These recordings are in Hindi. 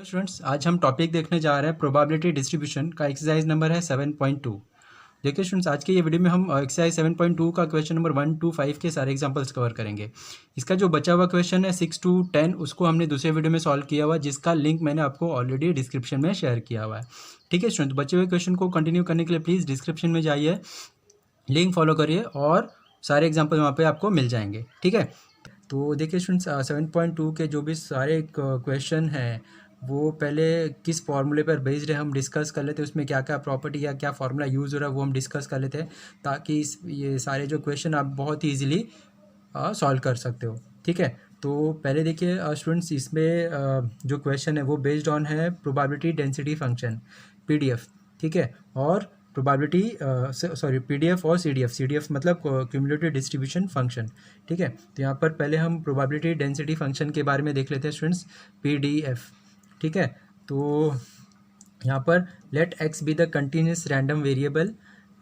स्टूडेंट्स, आज हम टॉपिक देखने जा रहे हैं प्रोबेबिलिटी डिस्ट्रीब्यूशन का। एक्सरसाइज नंबर है 7.2। देखिए स्टूडेंट्स, आज के ये वीडियो में हम एक्सरसाइज 7.2 का क्वेश्चन नंबर 1 to 5 के सारे एग्जांपल्स कवर करेंगे। इसका जो बचा हुआ क्वेश्चन है 6 to 10, उसको हमने दूसरे वीडियो में सॉल्व किया हुआ, जिसका लिंक मैंने आपको ऑलरेडी डिस्क्रिप्शन में शेयर किया हुआ है। ठीक है स्टूडेंट, बचे हुए क्वेश्चन को कंटिन्यू करने के लिए प्लीज़ डिस्क्रिप्शन में जाइए, लिंक फॉलो करिए और सारे एग्जाम्पल वहाँ पर आपको मिल जाएंगे। ठीक है, तो देखिए स्टूडेंट्स, 7.2 के जो भी सारे क्वेश्चन हैं वो पहले किस फार्मूले पर बेस्ड है हम डिस्कस कर लेते हैं, उसमें क्या क्या प्रॉपर्टी या क्या फार्मूला यूज़ हो रहा है वो हम डिस्कस कर लेते हैं, ताकि ये सारे जो क्वेश्चन आप बहुत ही ईजिली सॉल्व कर सकते हो। ठीक है, तो पहले देखिए स्टूडेंट्स, इसमें जो क्वेश्चन है वो बेस्ड ऑन है प्रोबेबिलिटी डेंसिटी फंक्शन पीडीएफ। ठीक है, और प्रोबेबिलिटी पीडीएफ और सीडीएफ मतलब क्यूमुलेटिव डिस्ट्रीब्यूशन फंक्शन। ठीक है, तो यहाँ पर पहले हम प्रोबेबिलिटी डेंसिटी फंक्शन के बारे में देख लेते हैं स्टूडेंट्स, पीडीएफ। ठीक है, तो यहाँ पर let x be the continuous random variable,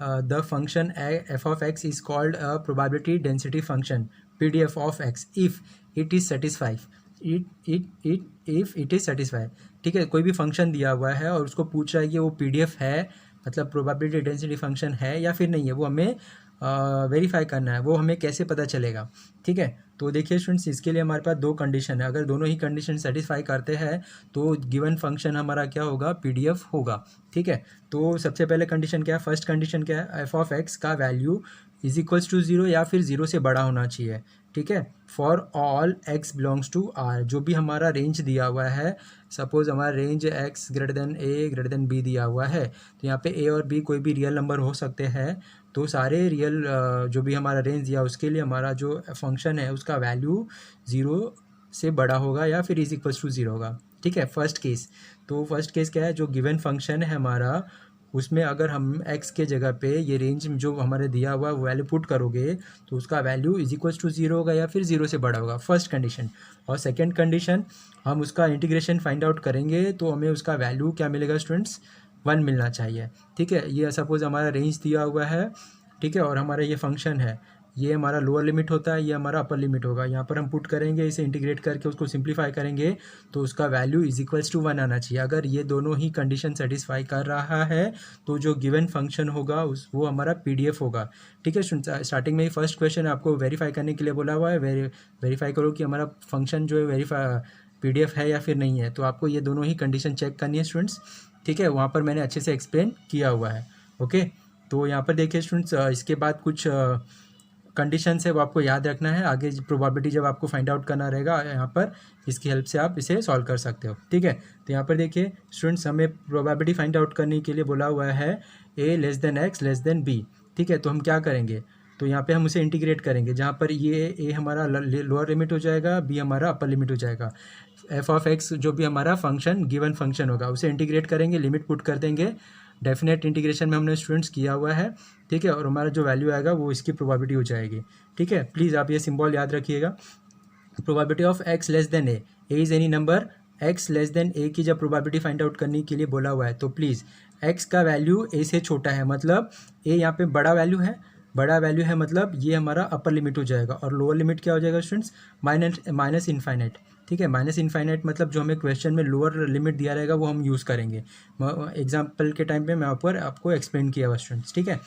the function f of x is called a probability density function PDF of x if it is satisfy if it is satisfy. ठीक है, कोई भी फंक्शन दिया हुआ है और उसको पूछ रहा है कि वो पीडीएफ है, मतलब प्रोबेबिलिटी डेंसिटी फंक्शन है या फिर नहीं है, वो हमें वेरीफाई करना है। वो हमें कैसे पता चलेगा? ठीक है, तो देखिए स्टूडेंट्स, इसके लिए हमारे पास दो कंडीशन है। अगर दोनों ही कंडीशन सेटिस्फाई करते हैं तो गिवन फंक्शन हमारा क्या होगा? पीडीएफ होगा। ठीक है, तो सबसे पहले कंडीशन क्या है? फर्स्ट कंडीशन क्या है? एफ ऑफ एक्स का वैल्यू इज इक्वल्स टू 0 या फिर 0 से बड़ा होना चाहिए। ठीक है, for all x belongs to R, जो भी हमारा रेंज दिया हुआ है, सपोज हमारा range x greater than a greater than b दिया हुआ है, तो यहाँ पे ए और बी कोई भी रियल नंबर हो सकते हैं। तो सारे रियल जो भी हमारा रेंज दिया उसके लिए हमारा जो फंक्शन है उसका वैल्यू 0 से बड़ा होगा या फिर इज इक्वल्स टू 0 होगा। ठीक है, फर्स्ट केस। तो फर्स्ट केस क्या है? जो गिवन फंक्शन है हमारा, उसमें अगर हम x के जगह पे ये रेंज जो हमारे दिया हुआ है वो वैल्यू पुट करोगे तो उसका वैल्यू इज इक्वल्स टू 0 होगा या फिर 0 से बड़ा होगा, फर्स्ट कंडीशन। और सेकेंड कंडीशन, हम उसका इंटीग्रेशन फाइंड आउट करेंगे तो हमें उसका वैल्यू क्या मिलेगा स्टूडेंट्स? 1 मिलना चाहिए। ठीक है, ये सपोज हमारा रेंज दिया हुआ है, ठीक है, और हमारा ये फंक्शन है, ये हमारा लोअर लिमिट होता है, ये हमारा अपर लिमिट होगा। यहाँ पर हम पुट करेंगे, इसे इंटीग्रेट करके उसको सिंप्लीफाई करेंगे तो उसका वैल्यू इज इक्वल्स टू 1 आना चाहिए। अगर ये दोनों ही कंडीशन सेटिस्फाई कर रहा है तो जो गिवन फंक्शन होगा वो हमारा पीडीएफ होगा। ठीक है, स्टार्टिंग में ही फर्स्ट क्वेश्चन आपको वेरीफाई करने के लिए बोला हुआ है, वेरीफाई करो कि हमारा फंक्शन जो है पीडीएफ है या फिर नहीं है। तो आपको ये दोनों ही कंडीशन चेक करनी है स्टूडेंट्स। ठीक है, वहाँ पर मैंने अच्छे से एक्सप्लेन किया हुआ है। ओके, तो यहाँ पर देखिए स्टूडेंट्स, इसके बाद कुछ कंडीशन है वो आपको याद रखना है। आगे प्रोबेबिलिटी जब आपको फाइंड आउट करना रहेगा यहाँ पर, इसकी हेल्प से आप इसे सॉल्व कर सकते हो। ठीक है, तो यहाँ पर देखिए स्टूडेंट्स, हमें प्रोबेबिलिटी फाइंड आउट करने के लिए बोला हुआ है A less than x less than B. ठीक है, तो हम क्या करेंगे? तो यहाँ पे हम उसे इंटीग्रेट करेंगे, जहाँ पर ये ए हमारा लोअर लिमिट हो जाएगा, बी हमारा अपर लिमिट हो जाएगा। एफ ऑफ एक्स जो भी हमारा फंक्शन गिवन फंक्शन होगा उसे इंटीग्रेट करेंगे, लिमिट पुट कर देंगे। डेफिनेट इंटीग्रेशन में हमने स्टूडेंट्स किया हुआ है। ठीक है, और हमारा जो वैल्यू आएगा वो इसकी प्रोबेबिलिटी हो जाएगी। ठीक है, प्लीज़ आप ये सिंबल याद रखिएगा। Probability of x less than A is any number X less than A की जब प्रोबेबिलिटी फाइंड आउट करने के लिए बोला हुआ है तो प्लीज़ एक्स का वैल्यू ए से छोटा है, मतलब ए यहाँ पे बड़ा वैल्यू है, बड़ा वैल्यू है मतलब ये हमारा अपर लिमिट हो जाएगा। और लोअर लिमिट क्या हो जाएगा स्टूडेंट्स? Minus infinite. ठीक है, माइनस इन्फाइनाइट मतलब जो हमें क्वेश्चन में लोअर लिमिट दिया रहेगा वो हम यूज़ करेंगे। एग्जाम्पल के टाइम पे मैं ऊपर आपको एक्सप्लेन किया हुआ स्टूडेंट्स। ठीक है,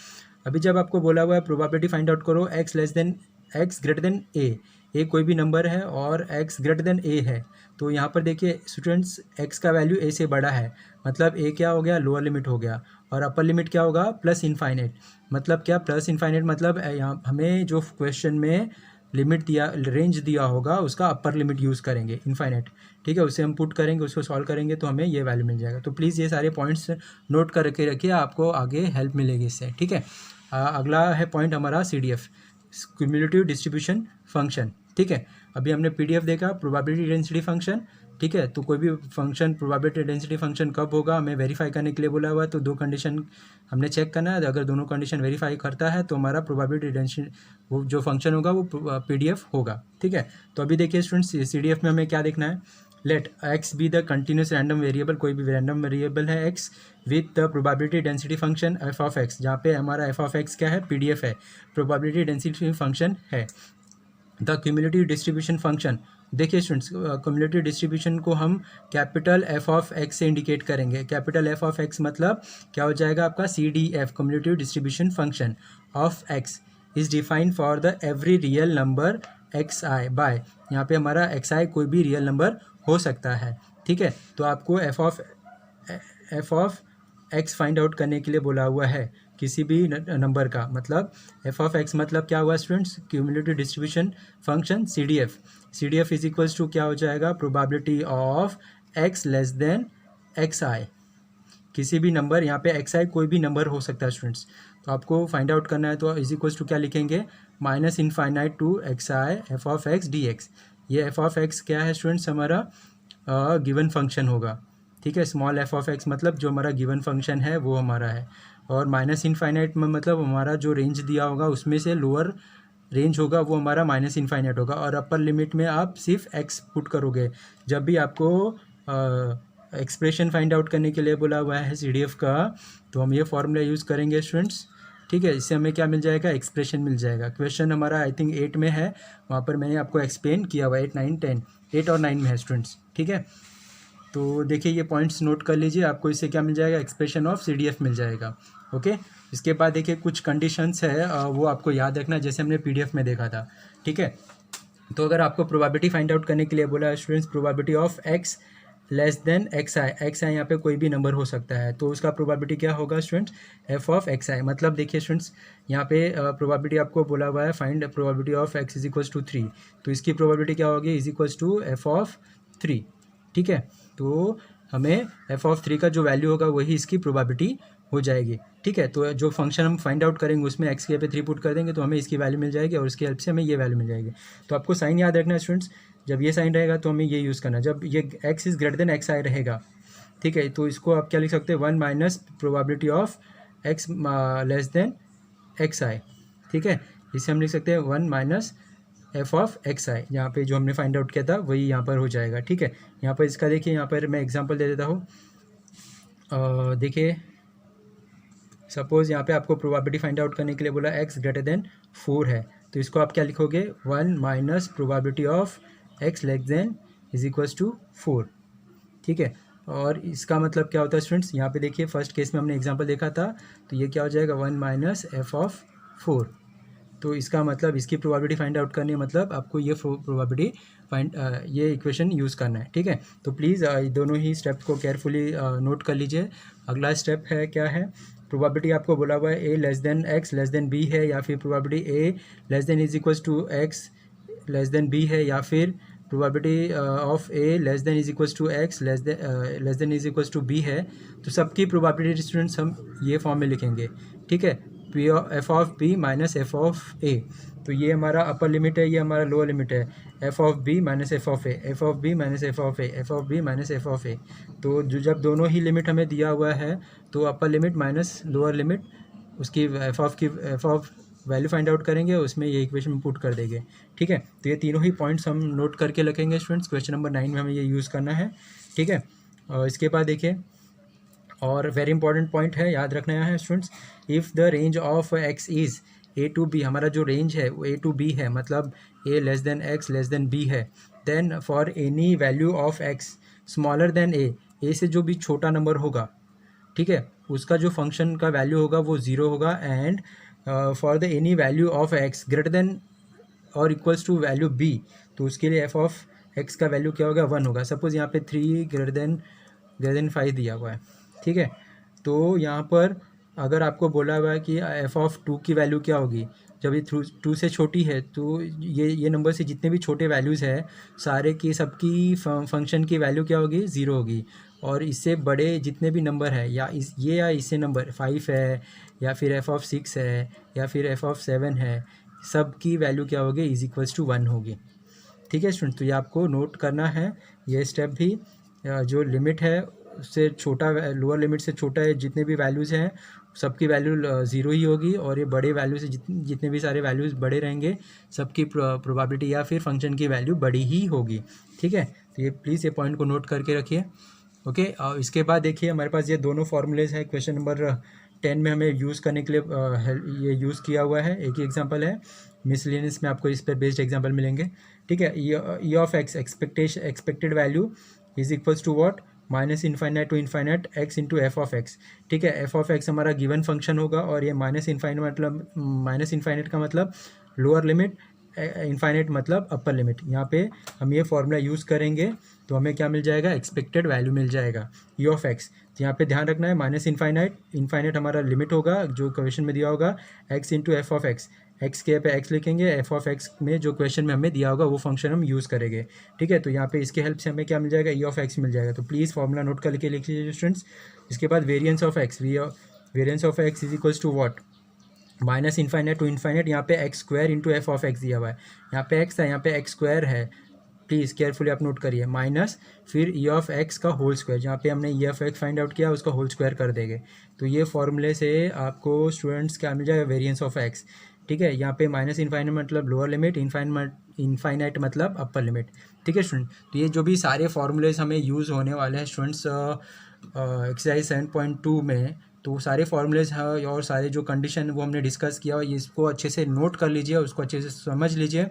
अभी जब आपको बोला हुआ है प्रोबेबिलिटी फाइंड आउट करो X less than X greater than A कोई भी नंबर है और एक्स ग्रेटर देन ए है, तो यहाँ पर देखिए स्टूडेंट्स, एक्स का वैल्यू ए से बड़ा है, मतलब ए क्या हो गया? लोअर लिमिट हो गया। और अपर लिमिट क्या होगा? Plus infinite. मतलब क्या प्लस इन्फाइनाइट? मतलब यहाँ हमें जो क्वेश्चन में लिमिट दिया, रेंज दिया होगा, उसका अपर लिमिट यूज़ करेंगे, इन्फाइनाइट। ठीक है, उसे हम पुट करेंगे, उसको सॉल्व करेंगे तो हमें ये वैल्यू मिल जाएगा। तो प्लीज़ ये सारे पॉइंट्स नोट करके रखिए, आपको आगे हेल्प मिलेगी इससे। ठीक है, अगला है पॉइंट हमारा सीडीएफ, क्यूमुलेटिव डिस्ट्रीब्यूशन फंक्शन। ठीक है, अभी हमने पीडीएफ देखा, प्रोबेबिलिटी डेंसिटी फंक्शन। ठीक है, तो कोई भी फंक्शन प्रोबेबिलिटी डेंसिटी फंक्शन कब होगा हमें वेरीफाई करने के लिए बोला हुआ है, तो दो कंडीशन हमने चेक करना है। अगर दोनों कंडीशन वेरीफाई करता है तो हमारा प्रोबेबिलिटी डेंसिटी वो जो फंक्शन होगा वो पीडीएफ होगा। ठीक है, तो अभी देखिए स्टूडेंट्स, सीडीएफ में हमें क्या देखना है? Let x be the continuous random variable, कोई भी रैंडम वेरिएबल है x with the probability density function f of x, जहाँ पे हमारा एफ ऑफ एक्स क्या है? पीडीएफ है, प्रोबेबिलिटी डेंसिटी फंक्शन है। द क्यूमुलेटिव डिस्ट्रीब्यूशन फंक्शन देखिए स्टूडेंट्स, क्युमुलेटिव डिस्ट्रीब्यूशन को हम कैपिटल एफ ऑफ एक्स से इंडिकेट करेंगे। कैपिटल एफ ऑफ एक्स मतलब क्या हो जाएगा आपका CDF, cumulative distribution function of x is defined for the every real number xi by, यहाँ पे हमारा xi कोई भी रियल नंबर हो सकता है, ठीक है। तो आपको F of x find out करने के लिए बोला हुआ है किसी भी नंबर का, मतलब एफ ऑफ एक्स मतलब क्या हुआ students, cumulative distribution function CDF is equals to क्या हो जाएगा, probability of x less than xi, किसी भी नंबर, यहाँ पे xi कोई भी नंबर हो सकता है स्टूडेंट्स। तो आपको फाइंड आउट करना है तो इज इक्वल्स टू क्या लिखेंगे, minus infinite to xi f of x dx। ये एफ ऑफ एक्स क्या है स्टूडेंट्स, हमारा गिवन फंक्शन होगा, ठीक है। स्मॉल एफ ऑफ एक्स मतलब जो हमारा गिवन फंक्शन है वो हमारा है, और माइनस इनफाइनाइट में मतलब हमारा जो रेंज दिया होगा उसमें से लोअर रेंज होगा वो हमारा माइनस इनफाइनाइट होगा, और अपर लिमिट में आप सिर्फ एक्स पुट करोगे। जब भी आपको एक्सप्रेशन फाइंड आउट करने के लिए बोला हुआ है CDF का, तो हम ये फॉर्मूला यूज़ करेंगे स्टूडेंट्स, ठीक है। इससे हमें क्या मिल जाएगा, एक्सप्रेशन मिल जाएगा। क्वेश्चन हमारा आई थिंक 8 में है, वहाँ पर मैंने आपको एक्सप्लेन किया हुआ है 8, 9, 10, 8 और 9 में है स्टूडेंट्स, ठीक है। तो देखिए ये पॉइंट्स नोट कर लीजिए, आपको इससे क्या मिल जाएगा, एक्सप्रेशन ऑफ CDF मिल जाएगा, ओके। इसके बाद देखिए कुछ कंडीशंस है वो आपको याद रखना, जैसे हमने PDF में देखा था, ठीक है। तो अगर आपको प्रोबेबिलिटी फाइंड आउट करने के लिए बोला है students, probability of x less than xi यहाँ पे कोई भी नंबर हो सकता है, तो उसका प्रोबेबिलिटी क्या होगा स्टूडेंट्स, f ऑफ xi। मतलब देखिए स्टूडेंट्स, यहाँ पे प्रोबेबिलिटी आपको बोला हुआ है find probability of x is equals to 3, तो इसकी प्रोबेबिलिटी क्या होगी, is equals to f of 3, ठीक है। तो हमें f ऑफ 3 का जो वैल्यू होगा वही इसकी प्रोबेबिलिटी हो जाएगी, ठीक है। तो जो फंक्शन हम फाइंड आउट करेंगे उसमें x के पे 3 पुट कर देंगे तो हमें इसकी वैल्यू मिल जाएगी, और इसकी हेल्प से हमें ये वैल्यू मिल जाएगी। तो आपको साइन याद रखना है स्टूडेंट्स, जब ये साइन रहेगा तो हमें ये यूज़ करना है, जब ये x is greater than xi रहेगा, ठीक है। तो इसको आप क्या लिख सकते हैं, 1 minus probability of x less than xi, ठीक है। इसे हम लिख सकते हैं 1 माइनस एफ ऑफ xi, यहाँ पे जो हमने फाइंड आउट किया था वही यहाँ पर हो जाएगा, ठीक है। यहाँ पर इसका देखिए, यहाँ पर मैं एग्जांपल दे देता हूँ, देखिए सपोज़ यहाँ पे आपको प्रोबेबिलिटी फाइंड आउट करने के लिए बोला x ग्रेटर देन 4 है, तो इसको आप क्या लिखोगे, 1 minus probability of x less than is equals to 4, ठीक है। और इसका मतलब क्या होता है स्टूडेंट्स, यहाँ पे देखिए फर्स्ट केस में हमने एग्जांपल देखा था, तो ये क्या हो जाएगा, 1 माइनस एफ ऑफ 4। तो इसका मतलब इसकी प्रोबेबिलिटी फाइंड आउट करनी है, मतलब आपको ये प्रोबेबिलिटी ये इक्वेशन यूज़ करना है, ठीक है। तो प्लीज़ दोनों ही स्टेप्स को केयरफुली नोट कर लीजिए। अगला स्टेप है क्या है, प्रोबेबिलिटी आपको बोला हुआ है a less than x less than b है, या फिर probability a less than is equals to x less than b है, या फिर probability of a less than is equals to x less than is equals to b है। तो सबकी प्रोबेबिलिटी स्टूडेंट्स हम ये फॉर्म में लिखेंगे, ठीक है, F of B minus F of A. तो ये हमारा अपर लिमिट है, ये हमारा लोअर लिमिट है, F of B minus F of A, F of B minus F of A, F of B minus F of A. तो जो जब दोनों ही लिमिट हमें दिया हुआ है तो upper limit minus lower limit, उसकी F of value find out करेंगे, उसमें ये इक्वेशन में पुट कर देंगे, ठीक है। तो ये तीनों ही पॉइंट्स हम नोट करके रखेंगे स्टूडेंट्स, क्वेश्चन नंबर 9 में हमें ये यूज़ करना है, ठीक है। और इसके बाद देखिए, और वेरी इंपॉर्टेंट पॉइंट है, याद रखना है students, if the range of x is a to b, हमारा जो रेंज है वो a टू b है, मतलब a less than x less than b है, then for any value of x smaller than a से जो भी छोटा नंबर होगा, ठीक है, उसका जो फंक्शन का वैल्यू होगा वो 0 होगा, and for the any value of x greater than और इक्वल्स टू वैल्यू b, तो उसके लिए f ऑफ x का वैल्यू क्या होगा, 1 होगा। सपोज़ यहाँ पे 3 ग्रेटर देन 5 दिया हुआ है, ठीक है। तो यहाँ पर अगर आपको बोला हुआ है कि एफ ऑफ 2 की वैल्यू क्या होगी, जब ये 2 से छोटी है, तो ये नंबर से जितने भी छोटे वैल्यूज़ है सारे की सबकी फंक्शन की वैल्यू क्या होगी, 0 होगी। और इससे बड़े जितने भी नंबर है, या इससे नंबर 5 है, या फिर एफ ऑफ 6 है, या फिर एफ ऑफ 7 है, सब की वैल्यू क्या होगी, इज इक्वल्स टू 1 होगी, ठीक है स्टूडेंट। तो ये आपको नोट करना है, ये स्टेप भी, जो लिमिट है उससे छोटा, लोअर लिमिट से छोटा है जितने भी वैल्यूज़ हैं सबकी वैल्यू 0 ही होगी, और ये बड़े वैल्यू से जितने भी सारे वैल्यूज़ बड़े रहेंगे सबकी प्रोबेबिलिटी या फिर फंक्शन की वैल्यू बड़ी ही होगी, ठीक है। तो ये प्लीज़ ये पॉइंट को नोट करके रखिए, ओके। और इसके बाद देखिए हमारे पास ये दोनों फॉर्मूलेज हैं, क्वेश्चन नंबर 10 में हमें यूज़ करने के लिए ये यूज़ किया हुआ है, एक ही एग्जांपल है। मिसलेनियस में आपको इस पर बेस्ड एग्जाम्पल मिलेंगे। ठीक है, E of x expected value is equals to what, minus infinite to infinite x into f of x. ठीक है, एफ ऑफ एक्स हमारा गिवन फंक्शन होगा और ये माइनस इन्फाइनाइट का मतलब लोअर लिमिट, इन्फाइनाइट मतलब अपर लिमिट। यहाँ पे हम ये फॉर्मूला यूज़ करेंगे तो हमें क्या मिल जाएगा, एक्सपेक्टेड वैल्यू मिल जाएगा ई ऑफ एक्स। तो यहाँ पे ध्यान रखना है माइनस इन्फाइनाइट हमारा लिमिट होगा जो क्वेश्चन में दिया होगा, x into f of x, x के पे एक्स लिखेंगे, एफ ऑफ एक्स में जो क्वेश्चन में हमें दिया होगा वो फंक्शन हम यूज़ करेंगे। ठीक है, तो यहाँ पे इसके हेल्प से हमें क्या मिल जाएगा, ई ऑफ एक्स मिल जाएगा। तो प्लीज़ फॉर्मूला नोट करके लिख लीजिए स्टूडेंट्स। इसके बाद variance of x, variance of x is equals to what, minus infinite to infinite, यहाँ पे x square into f of x दिया हुआ है, यहाँ पे एक्स है, यहाँ पे एक्स स्क्वायर है, प्लीज़ केयरफुली आप नोट करिए, माइनस फिर ई ऑफ एक्स का होल स्क्वायर, जहाँ पे हमने E of x find out किया उसका होल स्क्वायर कर देंगे। तो ये फॉर्मूले से आपको स्टूडेंट्स क्या मिल जाएगा, वेरिएंस ऑफ एक्स। ठीक है, यहाँ पे माइनस इन्फाइनाइट मतलब लोअर लिमिट, इन्फाइनाइट मतलब अपर लिमिट। ठीक है स्टूडेंट, तो ये जो भी सारे फॉर्मूलेज हमें यूज़ होने वाले हैं स्टूडेंट्स एक्सरसाइज 7.2 में, तो सारे फॉर्मूलेज हैं और सारे जो कंडीशन वो हमने डिस्कस किया, इसको अच्छे से नोट कर लीजिए, उसको अच्छे से समझ लीजिए।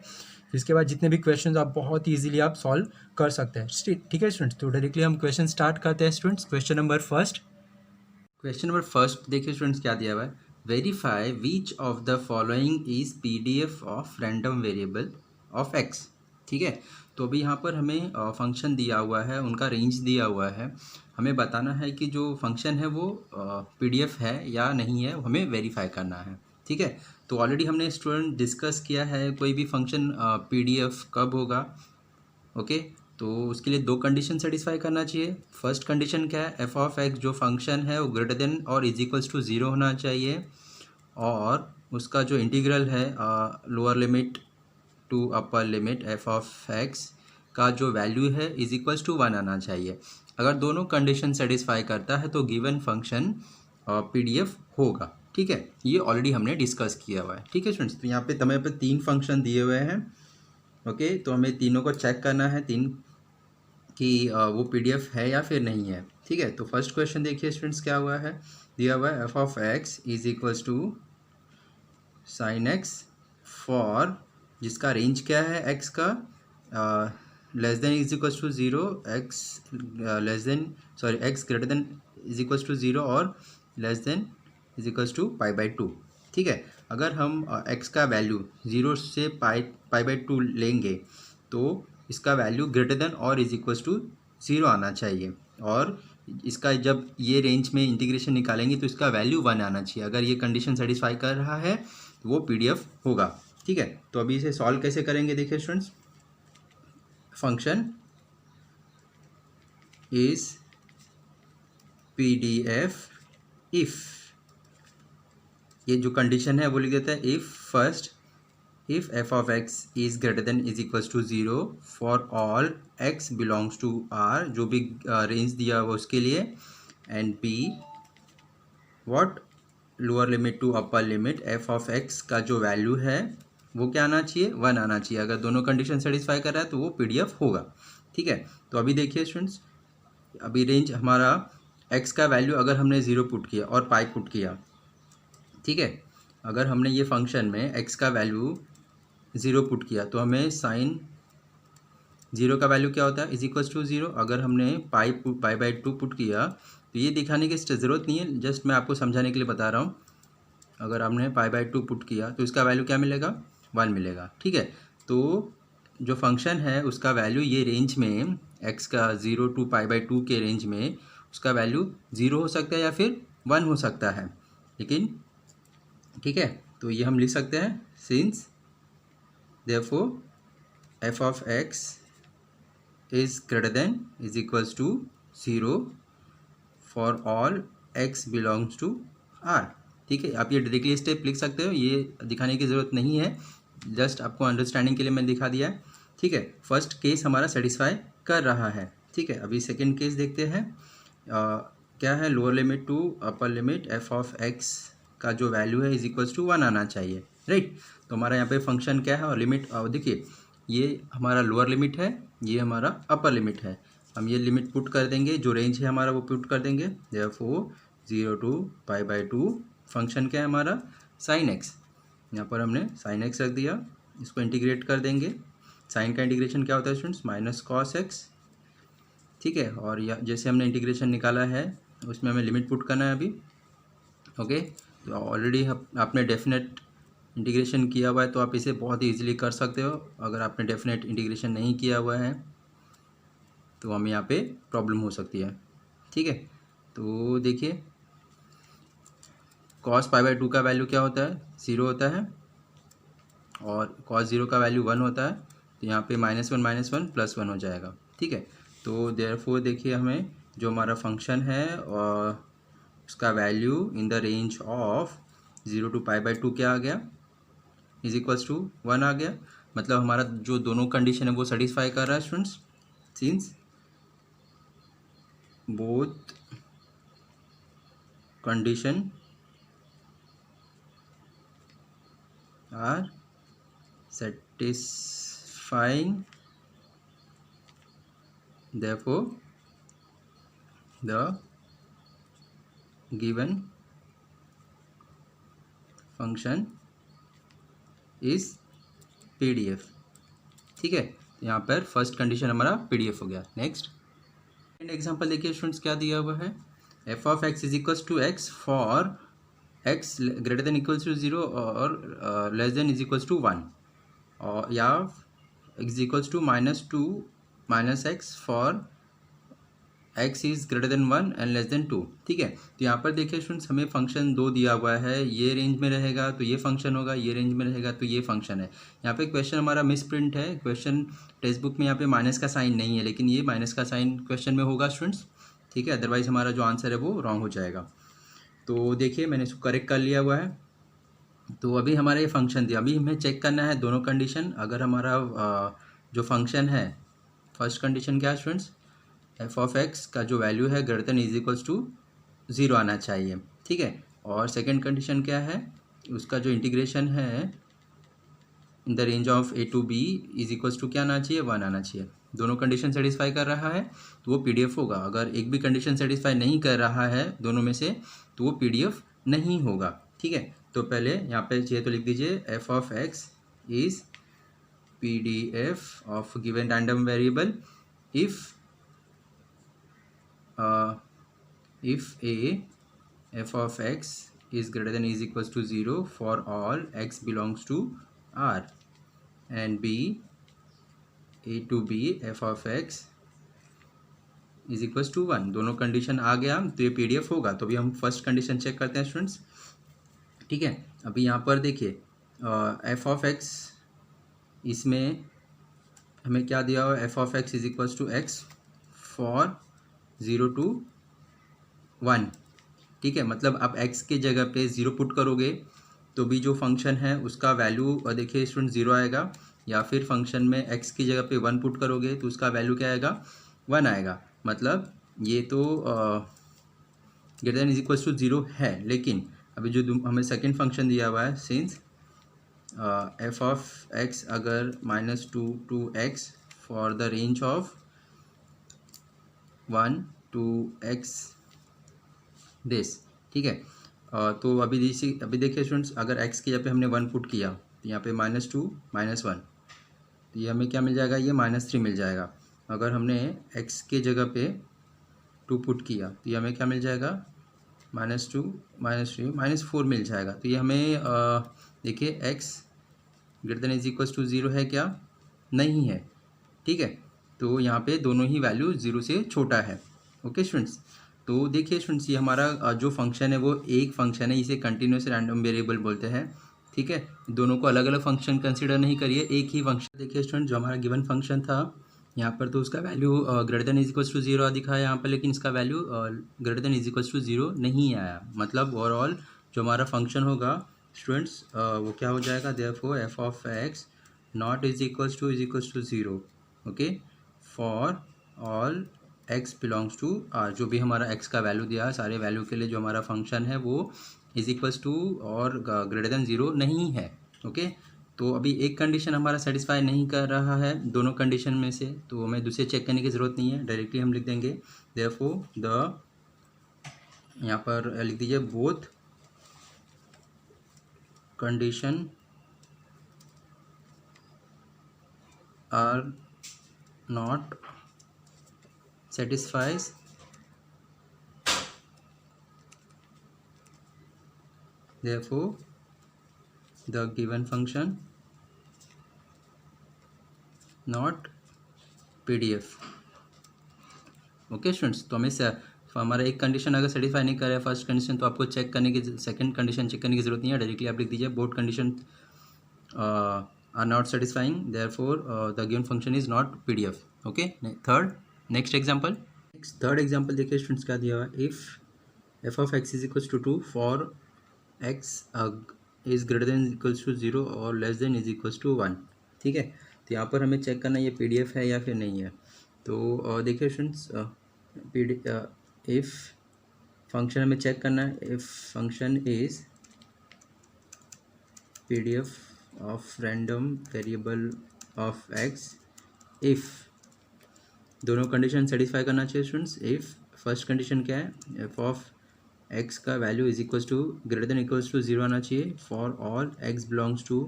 इसके बाद जितने भी क्वेश्चंस आप बहुत ईजीली आप सॉल्व कर सकते हैं। ठीक है स्टूडेंट्स, तो डायरेक्टली हम क्वेश्चन स्टार्ट करते हैं स्टूडेंट्स। क्वेश्चन नंबर फर्स्ट देखिए स्टूडेंट्स क्या दिया हुआ है, verify which of the following is PDF of random variable of x. ठीक है, तो अभी यहाँ पर हमें फंक्शन दिया हुआ है, उनका रेंज दिया हुआ है, हमें बताना है कि जो फंक्शन है वो पीडीएफ है या नहीं है, हमें वेरीफाई करना है। ठीक है, तो ऑलरेडी हमने स्टूडेंट डिस्कस किया है कोई भी फंक्शन पीडीएफ कब होगा। ओके, तो उसके लिए दो कंडीशन सेटिस्फाई करना चाहिए। फर्स्ट कंडीशन क्या है, एफ ऑफ एक्स जो फंक्शन है वो ग्रेटर देन और इज इक्वल्स टू 0 होना चाहिए, और उसका जो इंटीग्रल है lower limit to upper limit f of x का जो वैल्यू है इज इक्वल्स टू 1 आना चाहिए। अगर दोनों कंडीशन सेटिस्फाई करता है तो गिवन फंक्शन पीडीएफ होगा। ठीक है, ये ऑलरेडी हमने डिस्कस किया हुआ है। ठीक है स्टूडेंट्स, तो यहाँ पे हमें पे 3 फंक्शन दिए हुए हैं। ओके, तो हमें तीनों को चेक करना है, तीन कि वो पीडीएफ है या फिर नहीं है। ठीक है, तो फर्स्ट क्वेश्चन देखिए स्टूडेंट्स क्या हुआ है, दिया हुआ है F of x is equals to sine X for, जिसका रेंज क्या है एक्स का, less than is equals to 0, X less than sorry X greater than is equals to 0 और less than is equals to π/2। ठीक है, अगर हम एक्स का वैल्यू 0 से π/2 लेंगे तो इसका वैल्यू ग्रेटर देन और इज इक्वल्स टू 0 आना चाहिए, और इसका जब ये रेंज में इंटीग्रेशन निकालेंगे तो इसका वैल्यू 1 आना चाहिए। अगर ये कंडीशन सेटिस्फाई कर रहा है तो वो पीडीएफ होगा। ठीक है, तो अभी इसे सॉल्व कैसे करेंगे, देखिए students, function is PDF if, ये जो कंडीशन है वो लिख देता है if first, if f of x is greater than is equals to 0 for all x belongs to R, जो भी रेंज दिया हुआ उसके लिए, and be what, lower limit to upper limit f of x का जो वैल्यू है वो क्या आना चाहिए, 1 आना चाहिए। अगर दोनों कंडीशन सेटिस्फाई कर रहा है तो वो पीडीएफ होगा। ठीक है, तो अभी देखिए स्टूडेंट्स, अभी रेंज हमारा एक्स का वैल्यू अगर हमने 0 पुट किया और पाई पुट किया, ठीक है, अगर हमने ये फंक्शन में एक्स का वैल्यू 0 पुट किया तो हमें साइन 0 का वैल्यू क्या होता है, इज इक्वल्स टू 0। अगर हमने π/2 पुट किया तो ये दिखाने की ज़रूरत नहीं है, जस्ट मैं आपको समझाने के लिए बता रहा हूँ। अगर हमने π/2 पुट किया तो इसका वैल्यू क्या मिलेगा, 1 मिलेगा। ठीक है, तो जो फंक्शन है उसका वैल्यू ये रेंज में x का 0 to π/2 के रेंज में उसका वैल्यू 0 हो सकता है या फिर 1 हो सकता है, लेकिन ठीक है, तो ये हम लिख सकते हैं since therefore f of x is greater than is equals to 0 for all x belongs to r। ठीक है, आप ये डायरेक्टली स्टेप लिख सकते हो, ये दिखाने की ज़रूरत नहीं है, जस्ट आपको अंडरस्टैंडिंग के लिए मैंने दिखा दिया है। ठीक है, फर्स्ट केस हमारा सेटिस्फाई कर रहा है। ठीक है, अभी सेकंड केस देखते हैं। क्या है, lower limit to upper limit f of x का जो वैल्यू है इज इक्वल्स टू 1 आना चाहिए, राइट। तो हमारा यहाँ पे फंक्शन क्या है और लिमिट, देखिए ये हमारा लोअर लिमिट है, ये हमारा अपर लिमिट है, हम ये लिमिट पुट कर देंगे, जो रेंज है हमारा वो पुट कर देंगे। देयरफॉर 0 to π/2 फंक्शन क्या है हमारा, साइन एक्स। यहाँ पर हमने साइन एक्स रख दिया, इसको इंटीग्रेट कर देंगे। साइन का इंटीग्रेशन क्या होता है स्टूडेंट्स? माइनस कॉस एक्स, ठीक है। और या जैसे हमने इंटीग्रेशन निकाला है उसमें हमें लिमिट पुट करना है अभी, ओके। तो ऑलरेडी आपने डेफिनेट इंटीग्रेशन किया हुआ है तो आप इसे बहुत ही ईजिली कर सकते हो। अगर आपने डेफिनेट इंटीग्रेशन नहीं किया हुआ है तो हमें यहाँ पे प्रॉब्लम हो सकती है, ठीक है। तो देखिए कॉस पाई बाई टू का वैल्यू क्या होता है? 0 होता है, और कॉस 0 का वैल्यू 1 होता है। तो यहाँ पे -1 प्लस 1 हो जाएगा, ठीक है। तो देयरफॉर देखिए हमें जो हमारा फंक्शन है और उसका value in the range of 0 to π/2 क्या आ गया? इज इक्वल्स टू 1 आ गया। मतलब हमारा जो दोनों कंडीशन है वो सेटिस्फाई कर रहा है students, since both condition are satisfying, therefore the given function is PDF, ठीक है। यहाँ पर फर्स्ट कंडीशन हमारा PDF हो गया। नेक्स्ट एग्जांपल देखिए स्टूडेंट्स क्या दिया हुआ है? f of x is equals to x for x greater than equals to 0 और less than is equals to 1, और या x equals to -2 -x for x is greater than 1 and less than 2, ठीक है। तो यहाँ पर देखिए स्टूडेंट्स हमें फंक्शन दो दिया हुआ है, ये रेंज में रहेगा तो ये फंक्शन होगा, ये रेंज में रहेगा तो ये फंक्शन है। यहाँ पे क्वेश्चन हमारा मिस प्रिंट है, क्वेश्चन टेक्स्ट बुक में यहाँ पे माइनस का साइन नहीं है, लेकिन ये माइनस का साइन क्वेश्चन में होगा स्टूडेंट्स, ठीक है। अदरवाइज हमारा जो आंसर है वो रॉन्ग हो जाएगा। तो देखिए मैंने इसको करेक्ट कर लिया हुआ है। तो अभी हमारा ये फंक्शन दिया, अभी हमें चेक करना है दोनों कंडीशन। अगर हमारा जो फंक्शन है, फर्स्ट कंडीशन क्या है स्टूडेंट्स? एफ ऑफ एक्स का जो वैल्यू है greater than is equals to 0 आना चाहिए, ठीक है। और सेकंड कंडीशन क्या है? उसका जो इंटीग्रेशन है in the range of a to b is equals to क्या आना चाहिए? 1 आना चाहिए। दोनों कंडीशन सेटिस्फाई कर रहा है तो वो PDF होगा। अगर एक भी कंडीशन सेटिस्फाई नहीं कर रहा है दोनों में से तो वो PDF नहीं होगा, ठीक है। तो पहले यहाँ पे चाहिए तो लिख दीजिए F of x is PDF of given random variable if a f of x is greater than is equals to 0 for all x belongs to R, and b a to b f of x is equals to 1। दोनों कंडीशन आ गया तो ये PDF होगा। तो अभी हम फर्स्ट कंडीशन चेक करते हैं स्टूडेंट्स, ठीक है। अभी यहाँ पर देखिए एफ ऑफ एक्स, इसमें हमें क्या दिया हुआ? F of x is equals to x for 0 to 1, ठीक है। मतलब आप x के जगह पे 0 पुट करोगे तो भी जो फंक्शन है उसका वैल्यू देखिए स्टूडेंट 0 आएगा, या फिर फंक्शन में x की जगह पे 1 पुट करोगे तो उसका वैल्यू क्या आएगा? 1 आएगा। मतलब ये तो greater than is equals to 0 है, लेकिन अभी जो हमें सेकंड फंक्शन दिया हुआ है, सिंस एफ ऑफ एक्स अगर -2 to x for the range of 1 to x this, ठीक है। तो अभी देखिए स्टूडेंट्स अगर x की जगह पे हमने 1 पुट किया तो यहाँ पे -2 -1, तो ये हमें क्या मिल जाएगा? ये -3 मिल जाएगा। अगर हमने x के जगह पे 2 पुट किया तो ये हमें क्या मिल जाएगा? -2 -3 -4 मिल जाएगा। तो ये हमें देखिए x greater than is equals to 0 है क्या? नहीं है, ठीक है। तो यहाँ पे दोनों ही वैल्यू 0 से छोटा है, ओके स्टूडेंट्स। तो देखिए स्टूडेंट्स ये हमारा जो फंक्शन है वो एक फंक्शन है, इसे कंटिन्यूस रैंडम वेरिएबल बोलते हैं, ठीक है। दोनों को अलग अलग फंक्शन कंसिडर नहीं करिए, एक ही फंक्शन देखिए स्टूडेंट। जो हमारा गिवन फंक्शन था यहाँ पर तो उसका value greater than is equals to 0 दिखाया यहाँ पर, लेकिन इसका value greater than is equals to 0 नहीं आया। मतलब ओवरऑल जो हमारा फंक्शन होगा स्टूडेंट्स वो क्या हो जाएगा? Therefore f of x not is equals to 0, okay, for all x belongs to R। जो भी हमारा x का वैल्यू दिया है सारे वैल्यू के लिए जो हमारा फंक्शन है वो इज इक्वल्स टू और ग्रेटर देन 0 नहीं है, ओके। तो अभी एक कंडीशन हमारा सेटिस्फाई नहीं कर रहा है दोनों कंडीशन में से, तो हमें दूसरे चेक करने की ज़रूरत नहीं है, डायरेक्टली हम लिख देंगे देयरफॉर द, यहाँ पर लिख दीजिए both condition are not satisfies therefore the given function not PDF। Okay students, तो हमारा एक कंडीशन अगर सेटिस्फाई नहीं कर रहा है फर्स्ट कंडीशन, तो आपको चेक करने की सेकंड कंडीशन चेक करने की जरूरत नहीं है, डायरेक्टली आप लिख दीजिए both condition are not satisfying therefore the given function is not PDF। Okay, third next example. Third example देखिए स्टूडेंट्स, क्या दिया हुआ है, if f of x is equals to 2 for x is greater than equals to 0 और less than is equals to 1। ठीक है, तो यहाँ पर हमें चेक करना ये PDF है या फिर नहीं है। तो देखिए स्टूडेंट्स, इफ फंक्शन हमें चेक करना है, if function is PDF of random variable of x, if दोनों कंडीशन सेटिस्फाई करना चाहिए स्टूडेंट्स। इफ फर्स्ट कंडीशन क्या है, एफ ऑफ एक्स का value is equals to greater than equals to 0 आना चाहिए for all x belongs to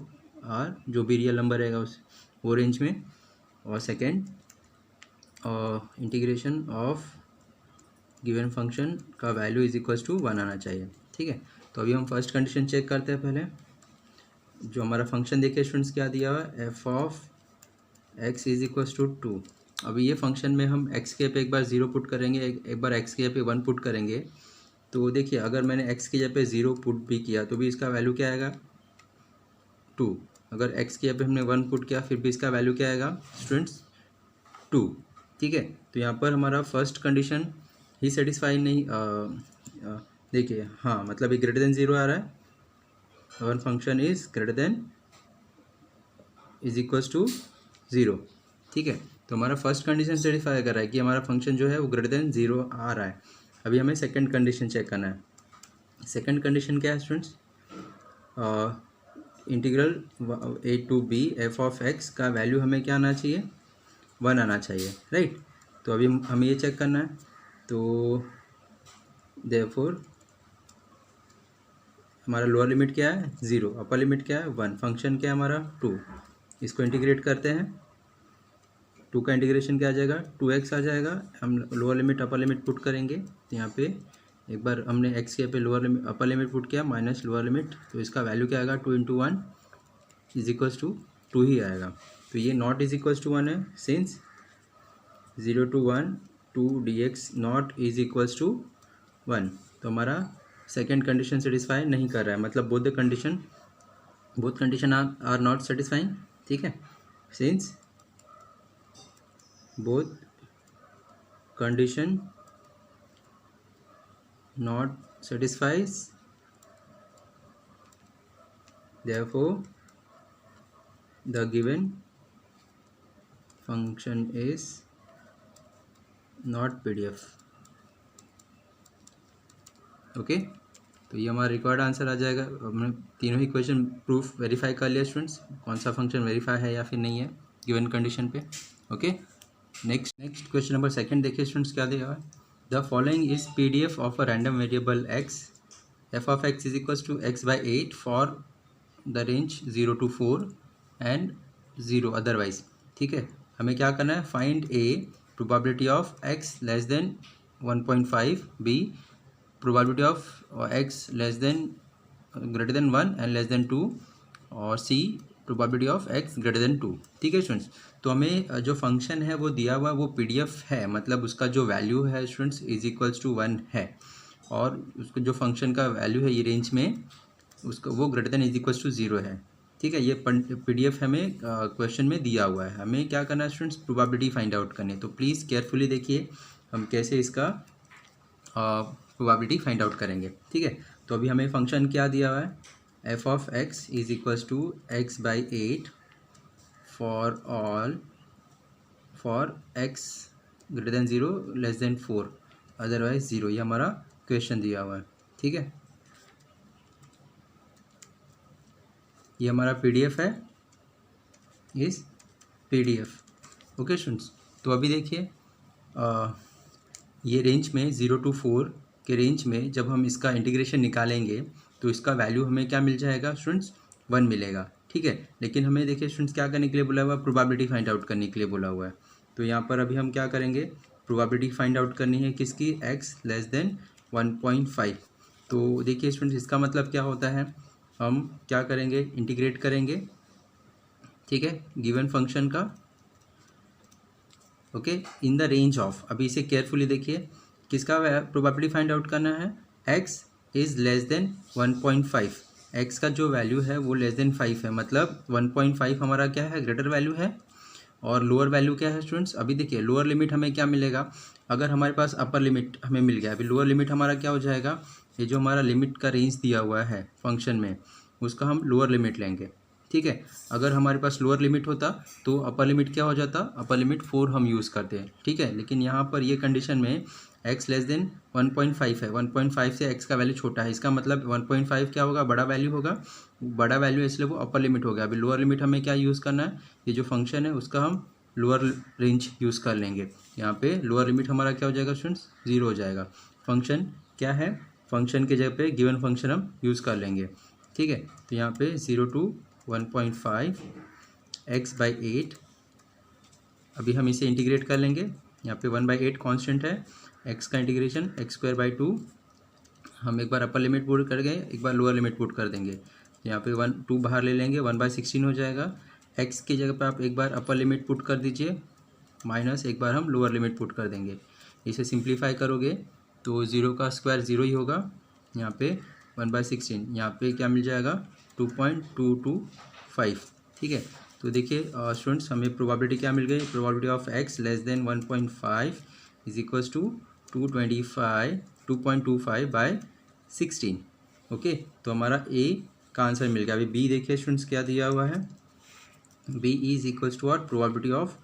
R, जो भी रियल नंबर रहेगा उस वो रेंज में। और second, integration of given function का वैल्यू इज इक्वल्स टू 1 आना चाहिए। ठीक है, तो अभी हम फर्स्ट कंडीशन चेक करते हैं। पहले जो हमारा फंक्शन देखिए स्टूडेंट्स, क्या दिया हुआ है, F of x is equals to 2। अभी ये फंक्शन में हम एक्स के पे एक बार 0 पुट करेंगे, एक बार एक्स के पे 1 पुट करेंगे। तो देखिए अगर मैंने एक्स की जगह पे 0 पुट भी किया तो भी इसका वैल्यू क्या आएगा, 2। अगर एक्स की जगह पे हमने 1 पुट किया फिर भी इसका वैल्यू क्या आएगा स्टूडेंट्स, 2। ठीक है, तो यहाँ पर हमारा फर्स्ट कंडीशन ही सेटिस्फाई नहीं, देखिए हाँ, मतलब ये ग्रेटर देन 0 आ रहा है, one function is greater than is equals to 0। ठीक है, तो हमारा फर्स्ट कंडीशन सेटिस्फाई कर रहा है कि हमारा फंक्शन जो है वो ग्रेटर देन 0 आ रहा है। अभी हमें सेकंड कंडीशन चेक करना है। सेकंड कंडीशन क्या है students, integral a to b f of x का वैल्यू हमें क्या आना चाहिए, 1 आना चाहिए, राइट। तो अभी हमें ये चेक करना है, तो देयरफॉर हमारा लोअर लिमिट क्या है 0, अपर लिमिट क्या है 1, फंक्शन क्या है हमारा 2। इसको इंटीग्रेट करते हैं, 2 का इंटीग्रेशन क्या आ जाएगा, 2x आ जाएगा। हम lower limit upper limit put करेंगे, तो यहाँ पे एक बार हमने x के पे lower limit upper limit put किया माइनस लोअर लिमिट, तो इसका वैल्यू क्या आएगा, 2 × 1 इज इक्वल्स टू 2 ही आएगा। तो ये नॉट इज इक्वल्स टू 1 है, since 0 to 1 2 dx not is equals to 1। तो हमारा सेकेंड कंडीशन सेटिस्फाई नहीं कर रहा है, मतलब both condition are not satisfying. ठीक है, since both condition not satisfies therefore the given function is not PDF। Okay, तो ये हमारा रिक्वायर्ड आंसर आ जाएगा। हमने तीनों ही क्वेश्चन प्रूफ वेरीफाई कर लिया स्टूडेंट्स, कौन सा फंक्शन वेरीफाई है या फिर नहीं है गिवन कंडीशन पे। Okay, next question number second देखिए स्टूडेंट्स, क्या दिया हुआ है, the following is PDF of a random variable x, f of x is equals to x/8 for the range 0 to 4 and 0 otherwise. ठीक है, हमें क्या करना है, find a probability of x less than 1.5, b probability of x less than greater than 1 and less than 2, और c probability of x greater than 2। ठीक है स्टूडेंट्स, तो हमें जो फंक्शन है वो दिया हुआ वो PDF है, मतलब उसका जो वैल्यू है स्टूडेंट्स इज इक्वल्स टू 1 है, और उसको जो फंक्शन का वैल्यू है ये रेंज में उसका वो greater than is equals to 0 है। ठीक है, ये PDF हमें क्वेश्चन में दिया हुआ है। हमें क्या करना है स्टूडेंट्स, प्रोबेबिलिटी फाइंड आउट करनी है। तो प्लीज़ केयरफुली देखिए हम कैसे इसका प्रोबेबिलिटी फाइंड आउट करेंगे। ठीक है, तो अभी हमें फंक्शन क्या दिया हुआ है, F of x is equals to x/8 for x greater than 0 less than 4 otherwise 0, ये हमारा क्वेश्चन दिया हुआ है। ठीक है, ये हमारा PDF है, इस PDF। ओके स्टूडेंट्स, तो अभी देखिए ये रेंज में 0 to 4 के रेंज में जब हम इसका इंटीग्रेशन निकालेंगे तो इसका वैल्यू हमें क्या मिल जाएगा स्टूडेंट्स, 1 मिलेगा। ठीक है। लेकिन हमें देखिए स्टूडेंट्स क्या करने के लिए बोला हुआ है, प्रोबेबिलिटी फाइंड आउट करने के लिए बोला हुआ है। तो यहाँ पर अभी हम क्या करेंगे, प्रोबेबिलिटी फाइंड आउट करनी है किसकी, x लेस देन 1.5। तो देखिए स्टूडेंट्स इसका मतलब क्या होता है, हम क्या करेंगे, इंटीग्रेट करेंगे, ठीक है, गिवन फंक्शन का, okay, in the range of, अभी इसे केयरफुली देखिए, किसका प्रोबेबिलिटी फाइंड आउट करना है, x is less than 1.5। x का जो वैल्यू है वो लेस देन 5 है, मतलब 1.5 हमारा क्या है, ग्रेटर वैल्यू है। और लोअर वैल्यू क्या है स्टूडेंट्स, अभी देखिए लोअर लिमिट हमें क्या मिलेगा, अगर हमारे पास अपर लिमिट हमें मिल गया, अभी लोअर लिमिट हमारा क्या हो जाएगा, ये जो हमारा लिमिट का रेंज दिया हुआ है फंक्शन में, उसका हम लोअर लिमिट लेंगे, ठीक है। अगर हमारे पास लोअर लिमिट होता तो अपर लिमिट क्या हो जाता, अपर लिमिट 4 हम यूज़ करते हैं, ठीक है। लेकिन यहाँ पर ये कंडीशन में x लेस देन 1.5 है, 1.5 से x का वैल्यू छोटा है, इसका मतलब 1.5 क्या होगा, बड़ा वैल्यू होगा, बड़ा वैल्यू इसलिए वो अपर लिमिट हो गया। अभी लोअर लिमिट हमें क्या यूज़ करना है, ये जो फंक्शन है उसका हम लोअर रेंज यूज़ कर लेंगे। यहाँ पे लोअर लिमिट हमारा क्या हो जाएगा स्टूडेंट्स, 0 हो जाएगा। फंक्शन क्या है, फंक्शन के जगह पे गिवन फंक्शन हम यूज़ कर लेंगे, ठीक है। तो यहाँ पे 0 to 1.5 x/8, अभी हम इसे इंटीग्रेट कर लेंगे। यहाँ पे 1/8 कांस्टेंट है, x का इंटीग्रेशन x²/2, हम एक बार अपर लिमिट पुट कर गए, एक बार लोअर लिमिट पुट कर देंगे। यहाँ पे 2 बाहर ले लेंगे, 1/16 हो जाएगा। x की जगह पे आप एक बार अपर लिमिट पुट कर दीजिए, माइनस एक बार हम लोअर लिमिट पुट कर देंगे। इसे सिंप्लीफाई करोगे तो 0 का स्क्वायर 0 ही होगा, यहाँ पे 1/16, यहाँ पे क्या मिल जाएगा, 2.225, ठीक है। तो देखिए स्टूडेंट्स हमें प्रोबेबिलिटी क्या मिल गई, probability of x less than 1.5 is equals to 2.25/16, okay. तो हमारा a का आंसर मिल गया। अभी b देखिए स्टूडेंट्स क्या दिया हुआ है, b is equals to what, probability of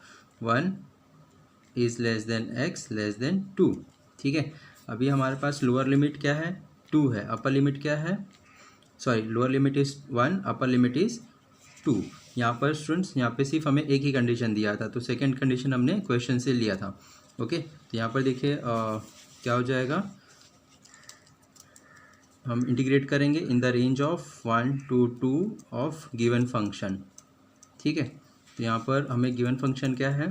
1 is less than x less than 2, ठीक है। अभी हमारे पास लोअर लिमिट क्या है, 2 है, अपर लिमिट क्या है, sorry lower limit is 1, upper limit is 2। यहाँ पर स्टूडेंट्स यहाँ पे सिर्फ हमें एक ही कंडीशन दिया था, तो सेकंड कंडीशन हमने क्वेश्चन से लिया था, ओके। तो यहाँ पर देखिए क्या हो जाएगा, हम इंटीग्रेट करेंगे इन the range of 1 to 2 of given function, ठीक है। तो यहाँ पर हमें गिवन फंक्शन क्या है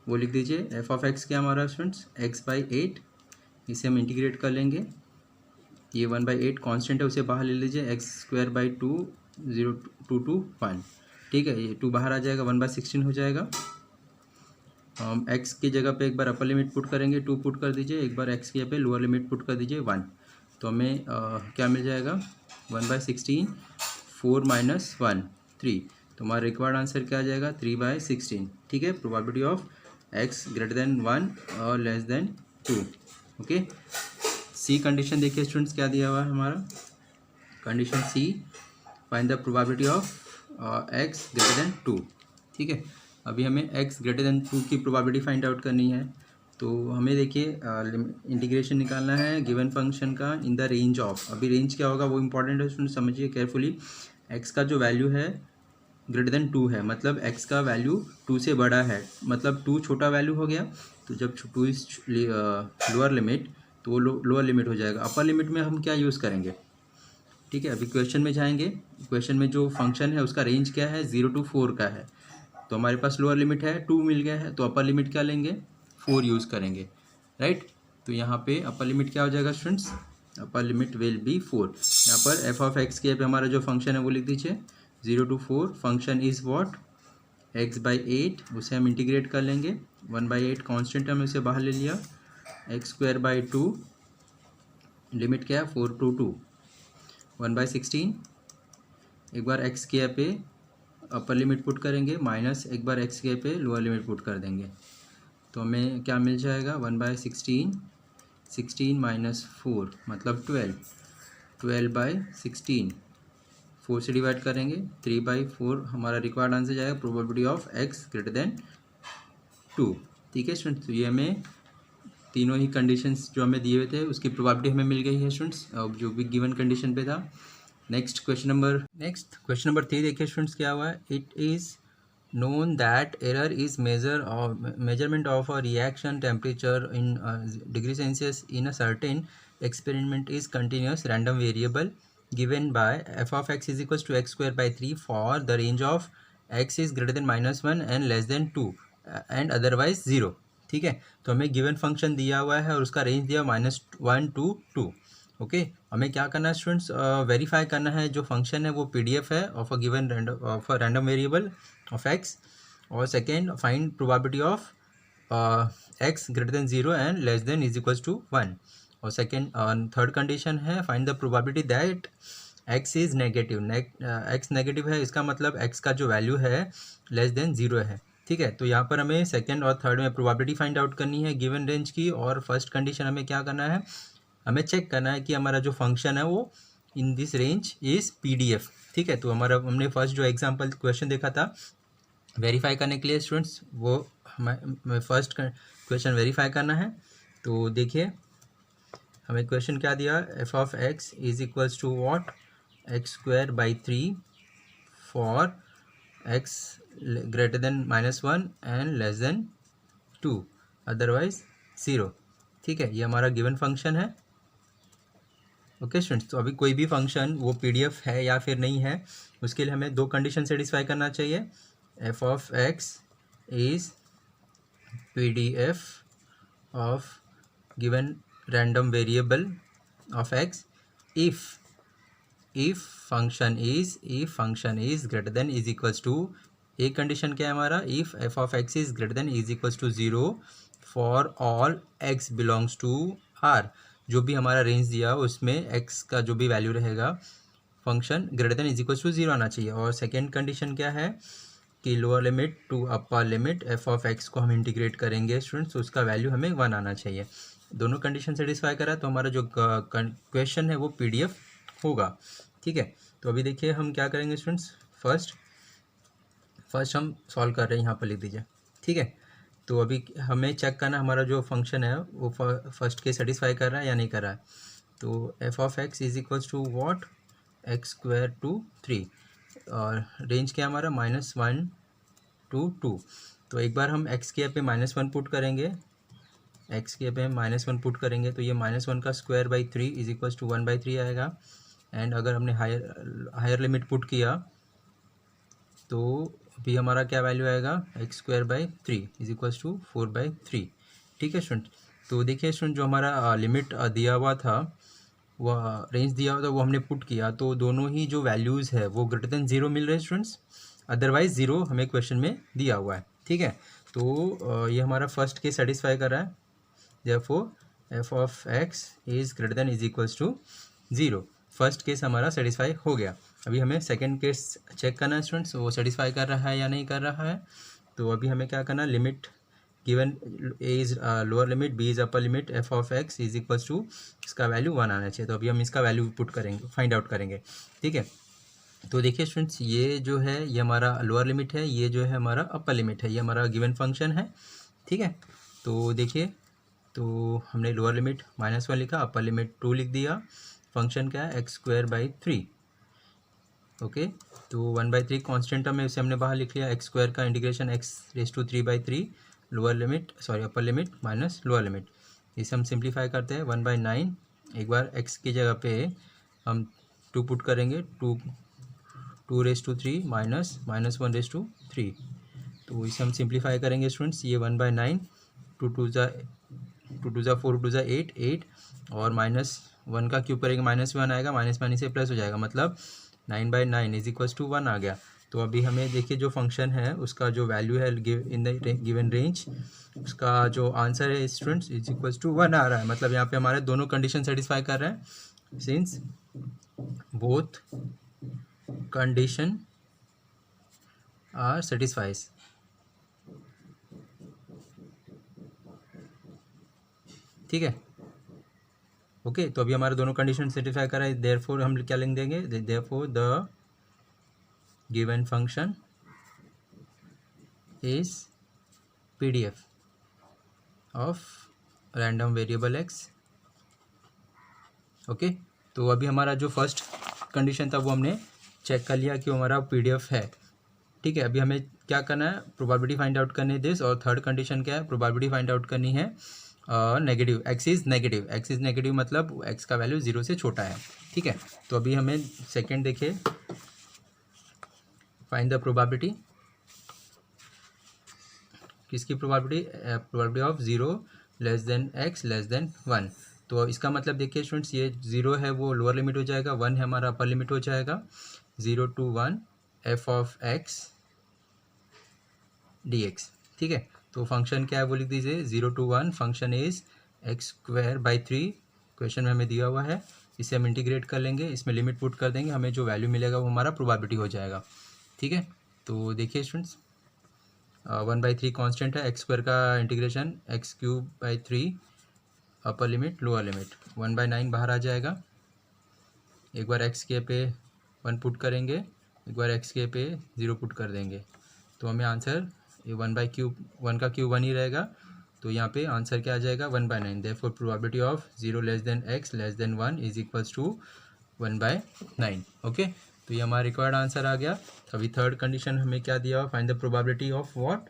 वो लिख दीजिए, एफ ऑफ एक्स क्या हमारा स्टूडेंट्स, x/8, इसे हम इंटीग्रेट कर लेंगे, ये 1/8 कांस्टेंट है उसे बाहर ले लीजिए, x²/2 0 2 to 1, ठीक है। ये 2 बाहर आ जाएगा, 1/16 हो जाएगा। हम x की जगह पे एक बार अपर लिमिट पुट करेंगे, 2 पुट कर दीजिए, एक बार x की जगह पे लोअर लिमिट पुट कर दीजिए 1, तो हमें क्या मिल जाएगा, 1/16, 4 - 1 3, तो हमारा रिक्वायर्ड आंसर क्या आ जाएगा, 3/16, ठीक है। Probability of x greater than 1 और less than 2, okay. C condition देखिए स्टूडेंट्स क्या दिया हुआ है हमारा, condition C, find the probability of x greater than 2, ठीक है। अभी हमें x ग्रेटर देन 2 की प्रोबेबिलिटी फाइंड आउट करनी है, तो हमें देखिए इंटीग्रेशन निकालना है गिवन फंक्शन का इन द रेंज ऑफ, अभी रेंज क्या होगा वो इंपॉर्टेंट है स्टूडेंट, समझिए केयरफुली। x का जो वैल्यू है ग्रेटर देन 2 है, मतलब x का वैल्यू 2 से बड़ा है, मतलब 2 छोटा वैल्यू हो गया, तो जब 2 इज लोअर लिमिट तो वो लोअर लिमिट हो जाएगा। अपर लिमिट में हम क्या यूज़ करेंगे, ठीक है। अभी क्वेश्चन में जाएंगे, क्वेश्चन में जो फंक्शन है उसका रेंज क्या है, 0 to 4 का है, तो हमारे पास लोअर लिमिट है 2 मिल गया है, तो अपर लिमिट क्या लेंगे, 4 यूज़ करेंगे, राइट। तो यहाँ पे अपर लिमिट क्या हो जाएगा students, upper limit will be 4। यहाँ पर एफ ऑफ एक्स के पे हमारा जो फंक्शन है वो लिख दीजिए, 0 to 4, function is what, x/8, उसे हम इंटीग्रेट कर लेंगे, 1/8 कांस्टेंट हमने उसे बाहर ले लिया, x²/2, लिमिट क्या है 4 to 2, 1/16, एक बार x के पे अपर लिमिट पुट करेंगे, माइनस एक बार x के पे लोअर लिमिट पुट कर देंगे, तो हमें क्या मिल जाएगा, 1/16, 16 - 4 मतलब 12, 12/16, 4 से डिवाइड करेंगे, 3/4 हमारा रिक्वायर्ड आंसर जाएगा, probability of x greater than 2, ठीक है स्टूडेंट्स। तो ये हमें तीनों ही कंडीशंस जो हमें दिए हुए थे उसकी प्रोबेबिलिटी हमें मिल गई है स्टूडेंट्स, जो भी गिवन कंडीशन पे था। नेक्स्ट क्वेश्चन नंबर 3 देखिए स्टूडेंट्स क्या हुआ है, it is known that error is measurement of a reaction temperature in degree Celsius in a certain experiment is continuous random variable given by f of x is equal to x square by 3 for the range of x is greater than -1 and less than 2 and otherwise 0। ठीक है, तो हमें गिवन फंक्शन दिया हुआ है और उसका रेंज दिया -1 to 2। ओके, हमें क्या करना है स्टूडेंट्स, वेरीफाई करना है जो फंक्शन है वो पीडीएफ है of a given random variable of X, और second find probability of X greater than 0 and less than is equal to 1, और सेकेंड थर्ड कंडीशन है find the probability that X is negative. X negative है, इसका मतलब एक्स का जो वैल्यू है लेस देन 0 है। ठीक है, तो यहाँ पर हमें सेकेंड और थर्ड में प्रोबेबिलिटी फाइंड आउट करनी है गिवन रेंज की, और फर्स्ट कंडीशन हमें क्या करना है, हमें चेक करना है कि हमारा जो फंक्शन है वो in this range is PDF. ठीक है, तो हमारा हमने फर्स्ट जो एग्जांपल क्वेश्चन देखा था वेरीफाई करने के लिए स्टूडेंट्स, वो हमें फर्स्ट क्वेश्चन वेरीफाई करना है। तो देखिए हमें क्वेश्चन क्या दिया, f of x is equals to what, x square by 3 for x greater than -1 and less than 2 otherwise 0। ठीक है, ये हमारा गिवन फंक्शन है। ओके स्टूडेंट्स, तो अभी कोई भी फंक्शन वो पीडीएफ है या फिर नहीं है, उसके लिए हमें दो कंडीशन सेटिस्फाई करना चाहिए। F of x is PDF of given random variable of x if function is greater than is equals to, एक कंडीशन क्या है हमारा, if f of x is greater than is equals to 0 for all x belongs to R. जो भी हमारा रेंज दिया उसमें एक्स का जो भी वैल्यू रहेगा function greater than is equals to 0 आना चाहिए। और सेकेंड कंडीशन क्या है कि lower limit to upper limit f of x को हम इंटीग्रेट करेंगे स्टूडेंट्स, तो उसका वैल्यू हमें 1 आना चाहिए। दोनों कंडीशन सेटिस्फाई करा तो हमारा जो क्वेश्चन है वो पीडीएफ होगा। ठीक है, तो अभी देखिए हम क्या करेंगे स्टूडेंट्स, फर्स्ट हम सॉल्व कर रहे हैं, यहाँ पर लिख दीजिए। ठीक है, तो अभी हमें चेक करना हमारा जो फंक्शन है वो फर्स्ट के सेटिस्फाई कर रहा है या नहीं कर रहा है। तो f of x is equals to what, x square to 3, और रेंज क्या हमारा -1 to 2। तो एक बार हम एक्स के पे -1 पुट करेंगे, एक्स के पे -1 पुट करेंगे तो ये -1 का square by 3 is equals to 1/3 आएगा। एंड अगर हमने हायर लिमिट पुट किया तो अभी हमारा क्या वैल्यू आएगा, x square by 3 is equals to 4/3। ठीक है स्टूडेंट, तो देखिए स्टूडेंट जो हमारा लिमिट दिया हुआ था, वह रेंज दिया हुआ था वो हमने पुट किया, तो दोनों ही जो वैल्यूज़ है वो ग्रेटर देन 0 मिल रहे हैं स्टूडेंट्स, अदरवाइज 0 हमें क्वेश्चन में दिया हुआ है। ठीक है, तो ये हमारा फर्स्ट केस सेटिस्फाई कर रहा है, therefore f of x is greater than is equals to 0। First case हमारा सेटिस्फाई हो गया। अभी हमें सेकंड केस चेक करना है स्टूडेंट्स, वो सेटिस्फाई कर रहा है या नहीं कर रहा है। तो अभी हमें क्या करना है, limit given a is lower limit, b is upper limit, f of x is equals to, इसका वैल्यू 1 आना चाहिए। तो अभी हम इसका वैल्यू पुट करेंगे, फाइंड आउट करेंगे। ठीक है, तो देखिए स्टूडेंट्स ये जो है ये हमारा लोअर लिमिट है, ये जो है हमारा अपर लिमिट है, ये हमारा गिवन फंक्शन है। ठीक है, तो देखिए तो हमने लोअर लिमिट -1 लिखा, अपर लिमिट 2 लिख दिया, फंक्शन क्या है एक्स स्क्वायर बाई 3। ओके, तो 1/3 कॉन्स्टेंट टर्म है, उसे हमने बाहर लिख लिया, एक्स स्क्वायर का integration x raise to 3/3 lower limit upper limit minus lower limit, इसे हम सिंप्लीफाई करते हैं 1/9। एक बार एक्स की जगह पे हम 2 पुट करेंगे, 2 raise to 3 minus -1 raise to 3, तो इसे हम सिंप्लीफाई करेंगे स्टूडेंट्स, ये 1/9, 2 2 ज़ा 4 2 ज़ा 8 और -1 का क्यूब करेंगे -1 आएगा, -1 से प्लस हो जाएगा, मतलब 9/9 इज इक्वल्स टू 1 आ गया। तो अभी हमें देखिए जो फंक्शन है उसका जो वैल्यू है इन द गिवन रेंज, उसका जो आंसर है स्टूडेंट्स इज इक्वल्स टू 1 आ रहा है। मतलब यहाँ पे हमारे दोनों कंडीशन सेटिस्फाई कर रहे हैं, since both condition are satisfies. ठीक है, ओके, तो अभी हमारे दोनों कंडीशन सेटिस्फाई कर रहा है, देयरफॉर हम क्या लिख देंगे, therefore the given function is PDF of random variable x. Okay, तो अभी हमारा जो फर्स्ट कंडीशन था वो हमने चेक कर लिया कि हमारा पीडीएफ है। ठीक है, अभी हमें क्या करना है, प्रोबेबिलिटी फाइंड आउट करनी है दिस, और थर्ड कंडीशन क्या है, प्रोबेबिलिटी फाइंड आउट करनी है negative, x is negative, x is negative मतलब एक्स का वैल्यू 0 से छोटा है, ठीक है। तो अभी हमें सेकंड देखिए, फाइंड द प्रोबेबिलिटी, किसकी probability of 0 less than x less than 1। तो इसका मतलब देखिए स्टूडेंट्स, ये 0 है वो लोअर लिमिट हो जाएगा, 1 है हमारा अपर लिमिट हो जाएगा। 0 to 1 F of x d x, ठीक है। तो फंक्शन क्या है वो लिख दीजिए, 0 to 1 function is x square by 3, question में हमें दिया हुआ है। इसे हम इंटीग्रेट कर लेंगे, इसमें लिमिट पुट कर देंगे, हमें जो वैल्यू मिलेगा वो हमारा प्रोबेबिलिटी हो जाएगा, ठीक है। तो देखिए स्टूडेंट्स, 1/3 कांस्टेंट है, एक्स स्क्वायर का integration x cube by 3 upper limit lower limit 1/9 बाहर आ जाएगा। एक बार एक्स के पे 1 पुट करेंगे, एक बार एक्स के पे 0 पुट कर देंगे, तो हमें आंसर ये 1 का क्यूब 1 ही रहेगा, तो यहाँ पे आंसर क्या आ जाएगा 1/9। Therefore probability of 0 less than x less than 1 is equals to 1/9। Okay, तो ये हमारा रिक्वायर्ड आंसर आ गया। अभी थर्ड कंडीशन हमें क्या दिया हुआ, find the probability of what,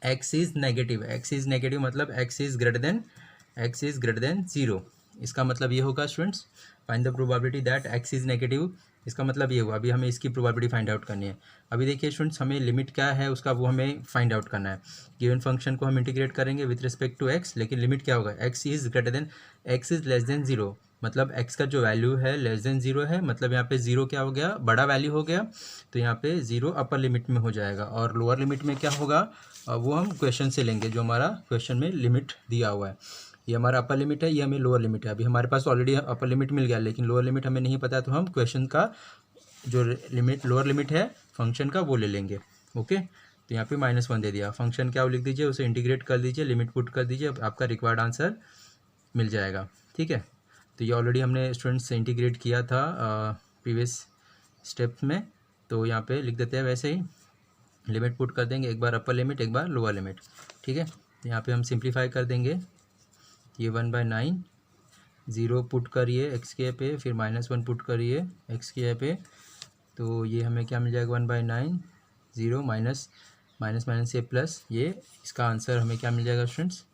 x is negative, x is negative मतलब एक्स इज़ ग्रेटर देन 0। इसका मतलब ये होगा students, find the probability that x is negative, इसका मतलब ये हुआ। अभी हमें इसकी प्रोबेबिलिटी फाइंड आउट करनी है। अभी देखिए स्टूडेंट्स, हमें लिमिट क्या है उसका वो हमें फाइंड आउट करना है। गिवन फंक्शन को हम इंटीग्रेट करेंगे विथ रिस्पेक्ट टू एक्स, लेकिन लिमिट क्या होगा, एक्स इज़ लेस देन 0, मतलब x का जो वैल्यू है लेस देन 0 है, मतलब यहाँ पे 0 क्या हो गया, बड़ा वैल्यू हो गया, तो यहाँ पे 0 अपर लिमिट में हो जाएगा। और लोअर लिमिट में क्या होगा, वो हम क्वेश्चन से लेंगे, जो हमारा क्वेश्चन में लिमिट दिया हुआ है। ये हमारा अपर लिमिट है, ये हमें लोअर लिमिट है। अभी हमारे पास ऑलरेडी अपर लिमिट मिल गया, लेकिन लोअर लिमिट हमें नहीं पता, तो हम क्वेश्चन का जो लिमिट लोअर लिमिट है फंक्शन का वो ले लेंगे। ओके, तो यहाँ पे -1 दे दिया, फंक्शन क्या वो लिख दीजिए, उसे इंटीग्रेट कर दीजिए, लिमिट पुट कर दीजिए, आपका रिक्वायर्ड आंसर मिल जाएगा, ठीक है। तो ये ऑलरेडी हमने स्टूडेंट्स से इंटीग्रेट किया था प्रीवियस स्टेप में, तो यहाँ पे लिख देते हैं वैसे ही, लिमिट पुट कर देंगे, एक बार अपर लिमिट एक बार लोअर लिमिट, ठीक है। तो यहाँ पे हम सिंप्लीफाई कर देंगे, ये 1/9, 0 पुट करिए एक्स के पे, फिर -1 पुट करिए एक्स के पे, तो ये हमें क्या मिल जाएगा 1/9, 0 माइनस माइनस से प्लस, ये इसका आंसर हमें क्या मिल जाएगा स्टूडेंट्स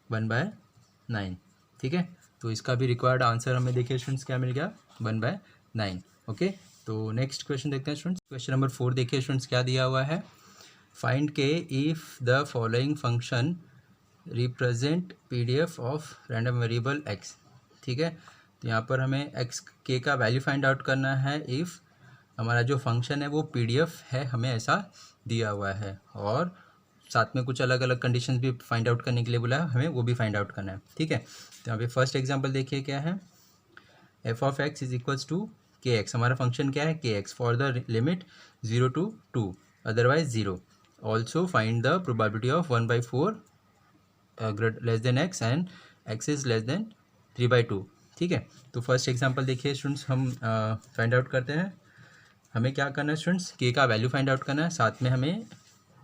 1/9, ठीक है। तो इसका भी रिक्वायर्ड आंसर हमें देखिए स्टूडेंट्स क्या मिल गया 1/9। ओके, तो नेक्स्ट क्वेश्चन देखते हैं स्टूडेंट्स, क्वेश्चन नंबर 4 देखिए स्टूडेंट्स क्या दिया हुआ है, फाइंड के if the following function represent PDF of random variable x, ठीक है। तो यहाँ पर हमें x के का वैल्यू फाइंड आउट करना है इफ़ हमारा जो फंक्शन है वो PDF है, हमें ऐसा दिया हुआ है, और साथ में कुछ अलग अलग कंडीशंस भी फाइंड आउट करने के लिए बोला है, हमें वो भी फाइंड आउट करना है, ठीक है। तो यहाँ पे फर्स्ट एग्जांपल देखिए क्या है, F of x is equals to k x, हमारा फंक्शन क्या है k x, for the limit 0 to 2 otherwise 0। Also find the probability of 1/4 less than x and x is less than 3/2, ठीक है। तो फर्स्ट एग्जांपल देखिए स्टूडेंट्स, हम फाइंड आउट करते हैं। हमें क्या करना है स्टूडेंट्स, के का वैल्यू फाइंड आउट करना है, साथ में हमें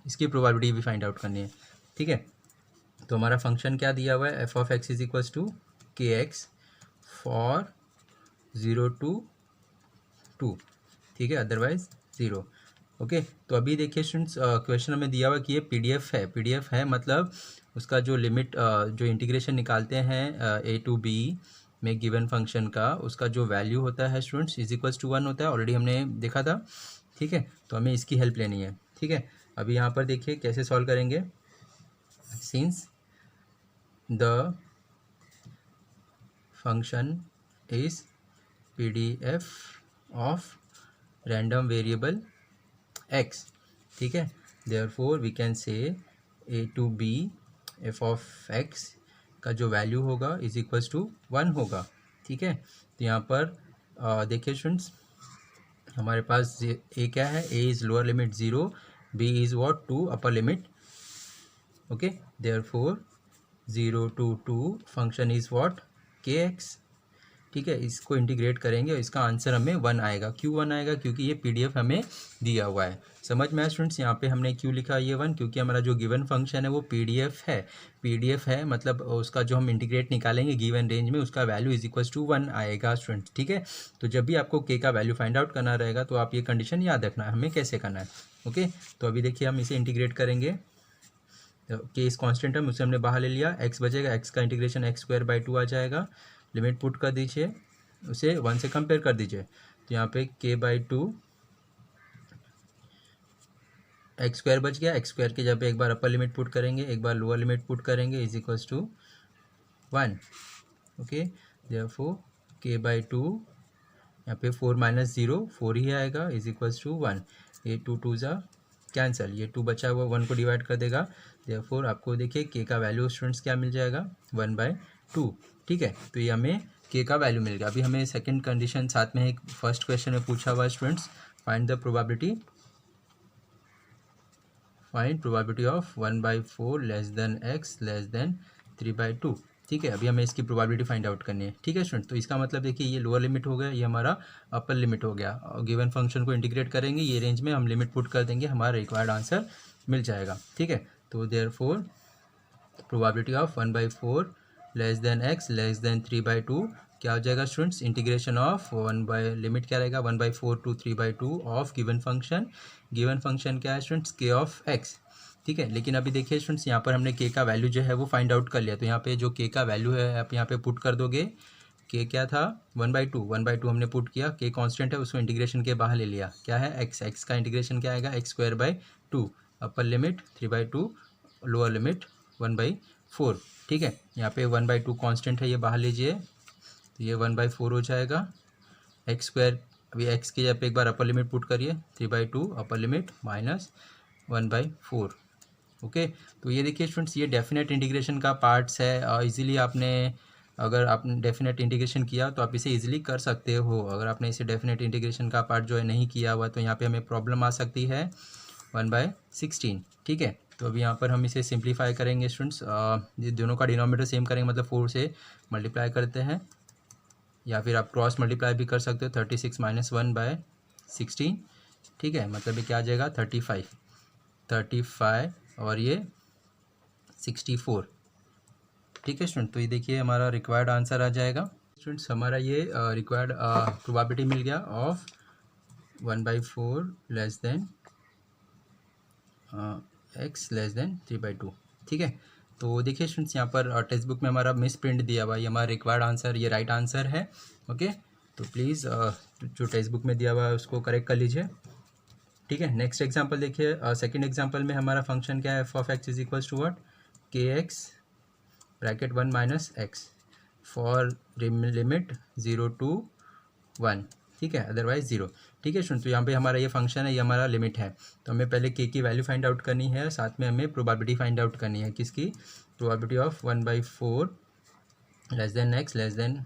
इसकी प्रोबेबिलिटी भी फाइंड आउट करनी है, ठीक है। तो हमारा फंक्शन क्या दिया हुआ है, F of x is equals to k x for 0 to 2, ठीक है, अदरवाइज 0। ओके, तो अभी देखिए स्टूडेंट्स, क्वेश्चन हमें दिया हुआ कि ये PDF है मतलब उसका जो लिमिट जो इंटीग्रेशन निकालते हैं A to B में गिवन फंक्शन का, उसका जो वैल्यू होता है स्टूडेंट्स इज इक्वल्स टू 1 होता है, ऑलरेडी हमने देखा था, ठीक है। तो हमें इसकी हेल्प लेनी है, ठीक है। अभी यहाँ पर देखिए कैसे सॉल्व करेंगे, since the function is PDF of random variable x, ठीक है, therefore we can say A to B f of x का जो वैल्यू होगा इज इक्वल्स टू 1 होगा, ठीक है। तो यहाँ पर देखिए स्टूडेंट्स, हमारे पास a क्या है, a is lower limit 0, b is what 2 upper limit, okay, therefore 0 to 2 function is what kx, ठीक है। इसको इंटीग्रेट करेंगे और इसका आंसर हमें 1 आएगा। क्यों 1 आएगा, क्योंकि ये PDF हमें दिया हुआ है। समझ में आया स्टूडेंट्स, यहाँ पे हमने क्यों लिखा ये 1, क्योंकि हमारा जो गिवन फंक्शन है वो PDF है, मतलब उसका जो हम इंटीग्रेट निकालेंगे गिवन रेंज में, उसका वैल्यू इज इक्वल्स टू 1 आएगा स्टूडेंट्स, ठीक है। तो जब भी आपको के का वैल्यू फाइंड आउट करना रहेगा तो आप ये कंडीशन याद रखना है हमें कैसे करना है। ओके, तो अभी देखिए हम इसे इंटीग्रेट करेंगे, के इस कांस्टेंट है उसे हमने बाहर ले लिया, एक्स बचेगा, एक्स का इंटीग्रेशन एक्स स्क्वायर बाई 2 आ जाएगा। लिमिट पुट कर दीजिए, उसे 1 से कंपेयर कर दीजिए, तो यहाँ पे के बाई 2 एक्स स्क्वायर बच गया। एक्स स्क्वायर के जब पे एक बार अपर लिमिट पुट करेंगे, एक बार लोअर लिमिट पुट करेंगे, is equals to 1। Okay, therefore k by 2 यहाँ पे 4 माइनस 0 4 ही आएगा, इज इक्वल्स टू 1। ये 2 2 ज़ा कैंसिल, ये 2 बचा हुआ 1 को डिवाइड कर देगा। देयरफॉर आपको देखिए के का वैल्यू स्टूडेंट्स क्या मिल जाएगा, 1/2। ठीक है, तो ये हमें के का वैल्यू मिल गया। अभी हमें सेकंड कंडीशन साथ में एक फर्स्ट क्वेश्चन में पूछा हुआ students, find the probability of 1/4 less than x less than 3/2। ठीक है, अभी हमें इसकी प्रोबेबिलिटी फाइंड आउट करनी है। ठीक है स्टूडेंट, तो इसका मतलब देखिए ये लोअर लिमिट हो गया, ये हमारा अपर लिमिट हो गया। और गिवन फंक्शन को इंटीग्रेट करेंगे, ये रेंज में हम लिमिट पुट कर देंगे, हमारा रिक्वायर्ड आंसर मिल जाएगा। ठीक है, तो therefore probability of 1/4 less than x less than 3/2 क्या हो जाएगा स्टूडेंट्स, इंटीग्रेशन ऑफ लिमिट क्या रहेगा 1/4 to 3/2 of given function. Given function क्या है स्टूडेंट्स, के ऑफ एक्स। ठीक है, लेकिन अभी देखिए स्टूडेंट्स यहाँ पर हमने के का वैल्यू जो है वो फाइंड आउट कर लिया, तो यहाँ पे जो के का वैल्यू है आप यहाँ पे पुट कर दोगे। के क्या था 1/2 हमने पुट किया, के कांस्टेंट है उसको इंटीग्रेशन के बाहर ले लिया, क्या है एक्स, एक्स का इंटीग्रेशन क्या आएगा x square by 2, upper limit 3/2, lower limit 1/4। ठीक है, यहाँ पे 1/2 कांस्टेंट है, ये बाहर लीजिए, तो ये 1/4 हो जाएगा। एक्स स्क्वायर, अभी एक्स के जब एक बार अपर लिमिट पुट करिए, 3/2 अपर लिमिट माइनस 1/4। ओके, तो ये देखिए स्टूडेंट्स ये डेफिनेट इंटीग्रेशन का पार्ट्स है। इजीली आपने, अगर आपने डेफिनेट इंटीग्रेशन किया तो आप इसे इजीली कर सकते हो। अगर आपने इसे डेफिनेट इंटीग्रेशन का पार्ट जो है नहीं किया हुआ, तो यहाँ पे हमें प्रॉब्लम आ सकती है 1/16। ठीक है, तो अभी यहाँ पर हम इसे सिंप्लीफाई करेंगे स्टूडेंट्स, ये दोनों का डिनोमिनेटर सेम करेंगे, मतलब 4 से मल्टीप्लाई करते हैं, या फिर आप क्रॉस मल्टीप्लाई भी कर सकते हो, 36 माइनस 1/16। ठीक है, मतलब ये क्या आ जाएगा 35 और ये 64। ठीक है स्टूडेंट, तो ये देखिए हमारा रिक्वायर्ड आंसर आ जाएगा स्टूडेंट्स, हमारा ये रिक्वायर्ड प्रोबेबिलिटी मिल गया of 1/4 less than x less than 3/2। ठीक है, तो देखिए स्टूडेंट्स यहाँ पर टेक्स्ट बुक में हमारा मिस प्रिंट दिया हुआ है, ये हमारा रिक्वायर्ड आंसर, ये राइट आंसर है। ओके, तो प्लीज़ जो टेक्स्ट बुक में दिया हुआ है उसको करेक्ट कर लीजिए। ठीक है, नेक्स्ट एग्जांपल देखिए, सेकंड एग्जांपल में हमारा फंक्शन क्या है, F of x is equals to what, K X bracket 1 minus X for limit 0 to 1। ठीक है, अदरवाइज 0। ठीक है स्टूडेंट, तो यहाँ पे हमारा ये फंक्शन है, ये हमारा लिमिट है, तो हमें पहले के की वैल्यू फाइंड आउट करनी है, साथ में हमें प्रोबेबिलिटी फाइंड आउट करनी है, किसकी, probability of 1/4 less than x less than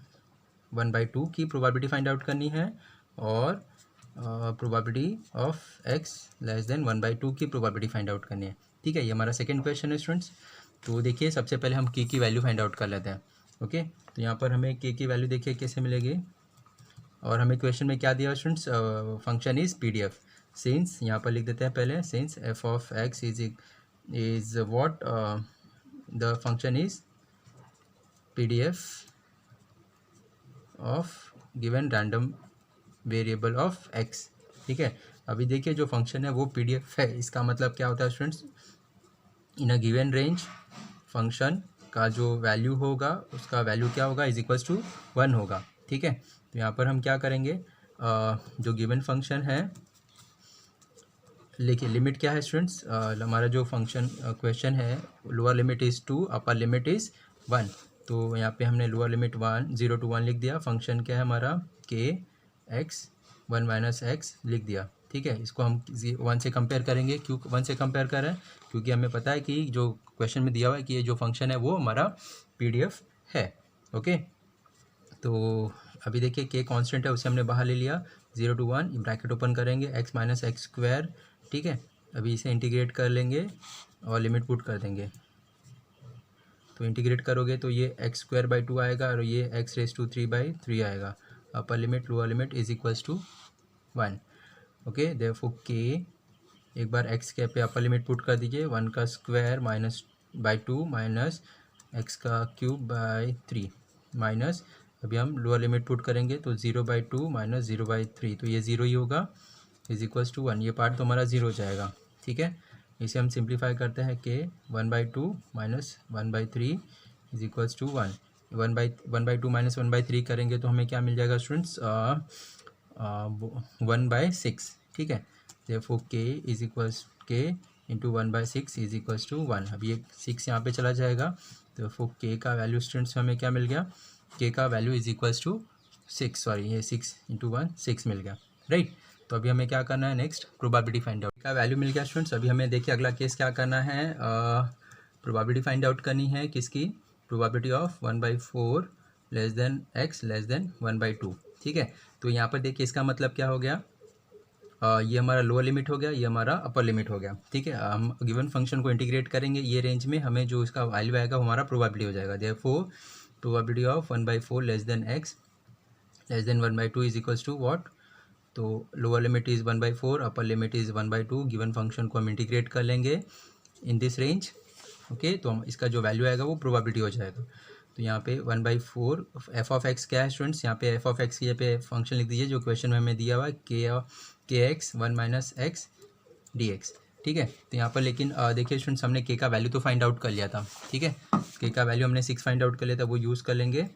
1/2 की प्रोबेबिलिटी फाइंड आउट करनी है, और probability of x less than 1/2 की प्रोबेबिलिटी फाइंड आउट करनी है। ठीक है, ये हमारा सेकंड क्वेश्चन है स्टूडेंट्स। तो देखिए सबसे पहले हम के की वैल्यू फाइंड आउट कर लेते हैं। ओके, तो यहाँ पर हमें के की वैल्यू देखिए कैसे मिलेगी, और हमें क्वेश्चन में क्या दिया students, function is PDF। Since यहाँ पर लिख देते हैं पहले, since F of x is what, the function is PDF of given random variable of x. ठीक है, अभी देखिए जो फंक्शन है वो PDF है, इसका मतलब क्या होता है students, in a given range function का जो वैल्यू होगा उसका वैल्यू क्या होगा, इज इक्वल्स टू 1 होगा। ठीक है, तो यहाँ पर हम क्या करेंगे, जो गिवन फंक्शन है, देखिए लिमिट क्या है स्टूडेंट्स, हमारा जो फंक्शन क्वेश्चन है, lower limit is 2 upper limit is 1, तो यहाँ पे हमने लोअर लिमिट 0 to 1 लिख दिया, फंक्शन क्या है हमारा के एक्स 1 माइनस एक्स लिख दिया। ठीक है, इसको हम 1 से कंपेयर करेंगे, क्यों 1 से कंपेयर कर रहे हैं, क्योंकि हमें पता है कि जो क्वेश्चन में दिया हुआ है कि ये जो फंक्शन है वो हमारा PDF है। ओके, तो अभी देखिए के कांस्टेंट है उसे हमने बाहर ले लिया, 0 to 1 ब्रैकेट ओपन करेंगे, एक्स माइनस एक्स स्क्वायर। ठीक है, अभी इसे इंटीग्रेट कर लेंगे और लिमिट पुट कर देंगे, तो इंटीग्रेट करोगे तो ये एक्स स्क्वायर बाई 2 आएगा, और ये एक्स रेस टू 3/3 आएगा, upper limit lower limit is equals to 1। Okay, therefore k, एक बार एक्स के पे अपर लिमिट पुट कर दीजिए, 1 का square minus by 2 minus x का क्यूब बाई 3 माइनस, अभी हम लोअर लिमिट पुट करेंगे तो 0/2 माइनस 0/3, तो ये 0 ही होगा, इज इक्वल्स टू 1, ये पार्ट तो हमारा 0 हो जाएगा। ठीक है, इसे हम सिंप्लीफाई करते हैं k 1/2 minus 1/3 is equals to 1। 1/2 minus 1/3 करेंगे तो हमें क्या मिल जाएगा स्टूडेंट्स, 1/6। ठीक है, देयरफॉर के इज इक्वल्स के इंटू 1/6 इज इक्वल्स टू 1। अब ये 6 यहाँ पे चला जाएगा, तो फोर के का वैल्यू स्टूडेंट्स हमें क्या मिल गया, के का value is equals to 6, sorry ये 6 इंटू 1 6 मिल गया, राइट। तो अभी हमें क्या करना है, नेक्स्ट प्रोबेबिलिटी फाइंड आउट का वैल्यू मिल गया स्टूडेंट्स। अभी हमें देखिए अगला केस क्या करना है, प्रोबेबिलिटी फाइंड आउट करनी है किसकी, probability of 1/4 less than x less than 1/2। ठीक है, तो यहाँ पर देखिए इसका मतलब क्या हो गया, ये हमारा लोअर लिमिट हो गया, ये हमारा अपर लिमिट हो गया। ठीक है, हम गिवन फंक्शन को इंटीग्रेट करेंगे ये रेंज में, हमें जो इसका वैल्यू आएगा वो हमारा प्रोबेबिलिटी हो जाएगा। Therefore probability of 1/4 less than x less than 1/2 is equals to what, तो lower limit is 1/4, upper limit is 1/2। Given function को हम इंटीग्रेट कर लेंगे इन दिस रेंज। ओके, तो हम इसका जो वैल्यू आएगा वो प्रोबेबिलिटी हो जाएगा। तो यहाँ पे 1/4 एफ ऑफ एक्स क्या है स्टूडेंट्स, यहाँ पे एफ ऑफ एक्स की पे फंक्शन लिख दीजिए जो क्वेश्चन में हमें दिया हुआ है, k x 1 minus x d x. ठीक है, तो यहाँ पर लेकिन देखिए स्टूडेंट्स हमने के का वैल्यू तो फाइंड आउट कर लिया था। ठीक है, के का वैल्यू हमने 6 फाइंड आउट कर लिया था, वो यूज़ कर लेंगे